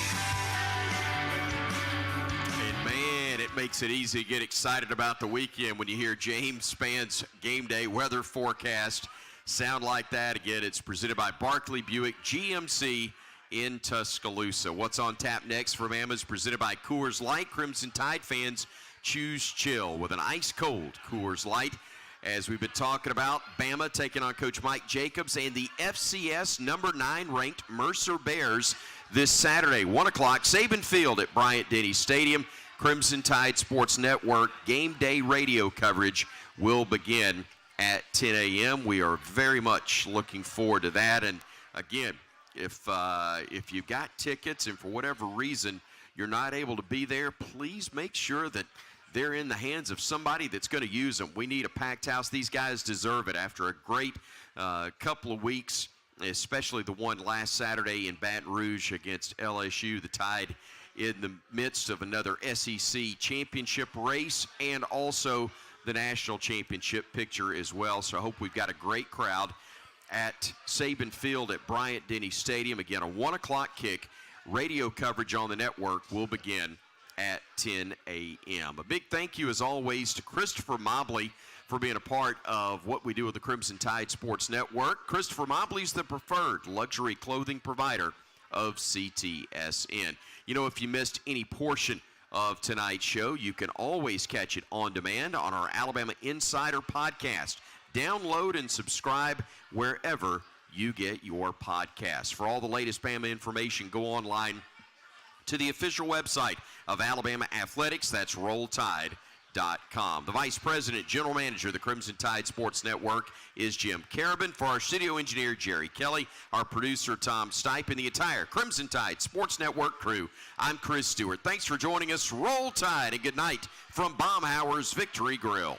And man, it makes it easy to get excited about the weekend when you hear James Spann's game day weather forecast sound like that. Again, it's presented by Barkley Buick GMC in Tuscaloosa. What's on tap next for Bama is presented by Coors Light. Crimson Tide fans choose chill with an ice-cold Coors Light. As we've been talking about, Bama taking on Coach Mike Jacobs and the FCS number 9 ranked Mercer Bears this Saturday, 1 o'clock, Saban Field at Bryant-Denny Stadium. Crimson Tide Sports Network game day radio coverage will begin at 10 a.m. We are very much looking forward to that. And again, if you've got tickets and for whatever reason you're not able to be there, please make sure that they're in the hands of somebody that's going to use them. We need a packed house. These guys deserve it after a great couple of weeks, especially the one last Saturday in Baton Rouge against LSU. The Tide in the midst of another SEC championship race and also the national championship picture as well. So I hope we've got a great crowd at Saban Field at Bryant-Denny Stadium. Again, a 1 o'clock kick. Radio coverage on the network will begin at 10 a.m. A big thank you, as always, to Christopher Mobley for being a part of what we do with the Crimson Tide Sports Network. Christopher Mobley's the preferred luxury clothing provider of CTSN. You know, if you missed any portion of tonight's show, you can always catch it on demand on our Alabama Insider podcast. Download and subscribe wherever you get your podcasts. For all the latest Bama information, go online to the official website of Alabama Athletics. That's RollTide.com. The Vice President, General Manager of the Crimson Tide Sports Network is Jim Carabin. For our studio engineer, Jerry Kelly, our producer, Tom Stipe, and the entire Crimson Tide Sports Network crew, I'm Chris Stewart. Thanks for joining us. Roll Tide, and good night from Baumhower's Victory Grill.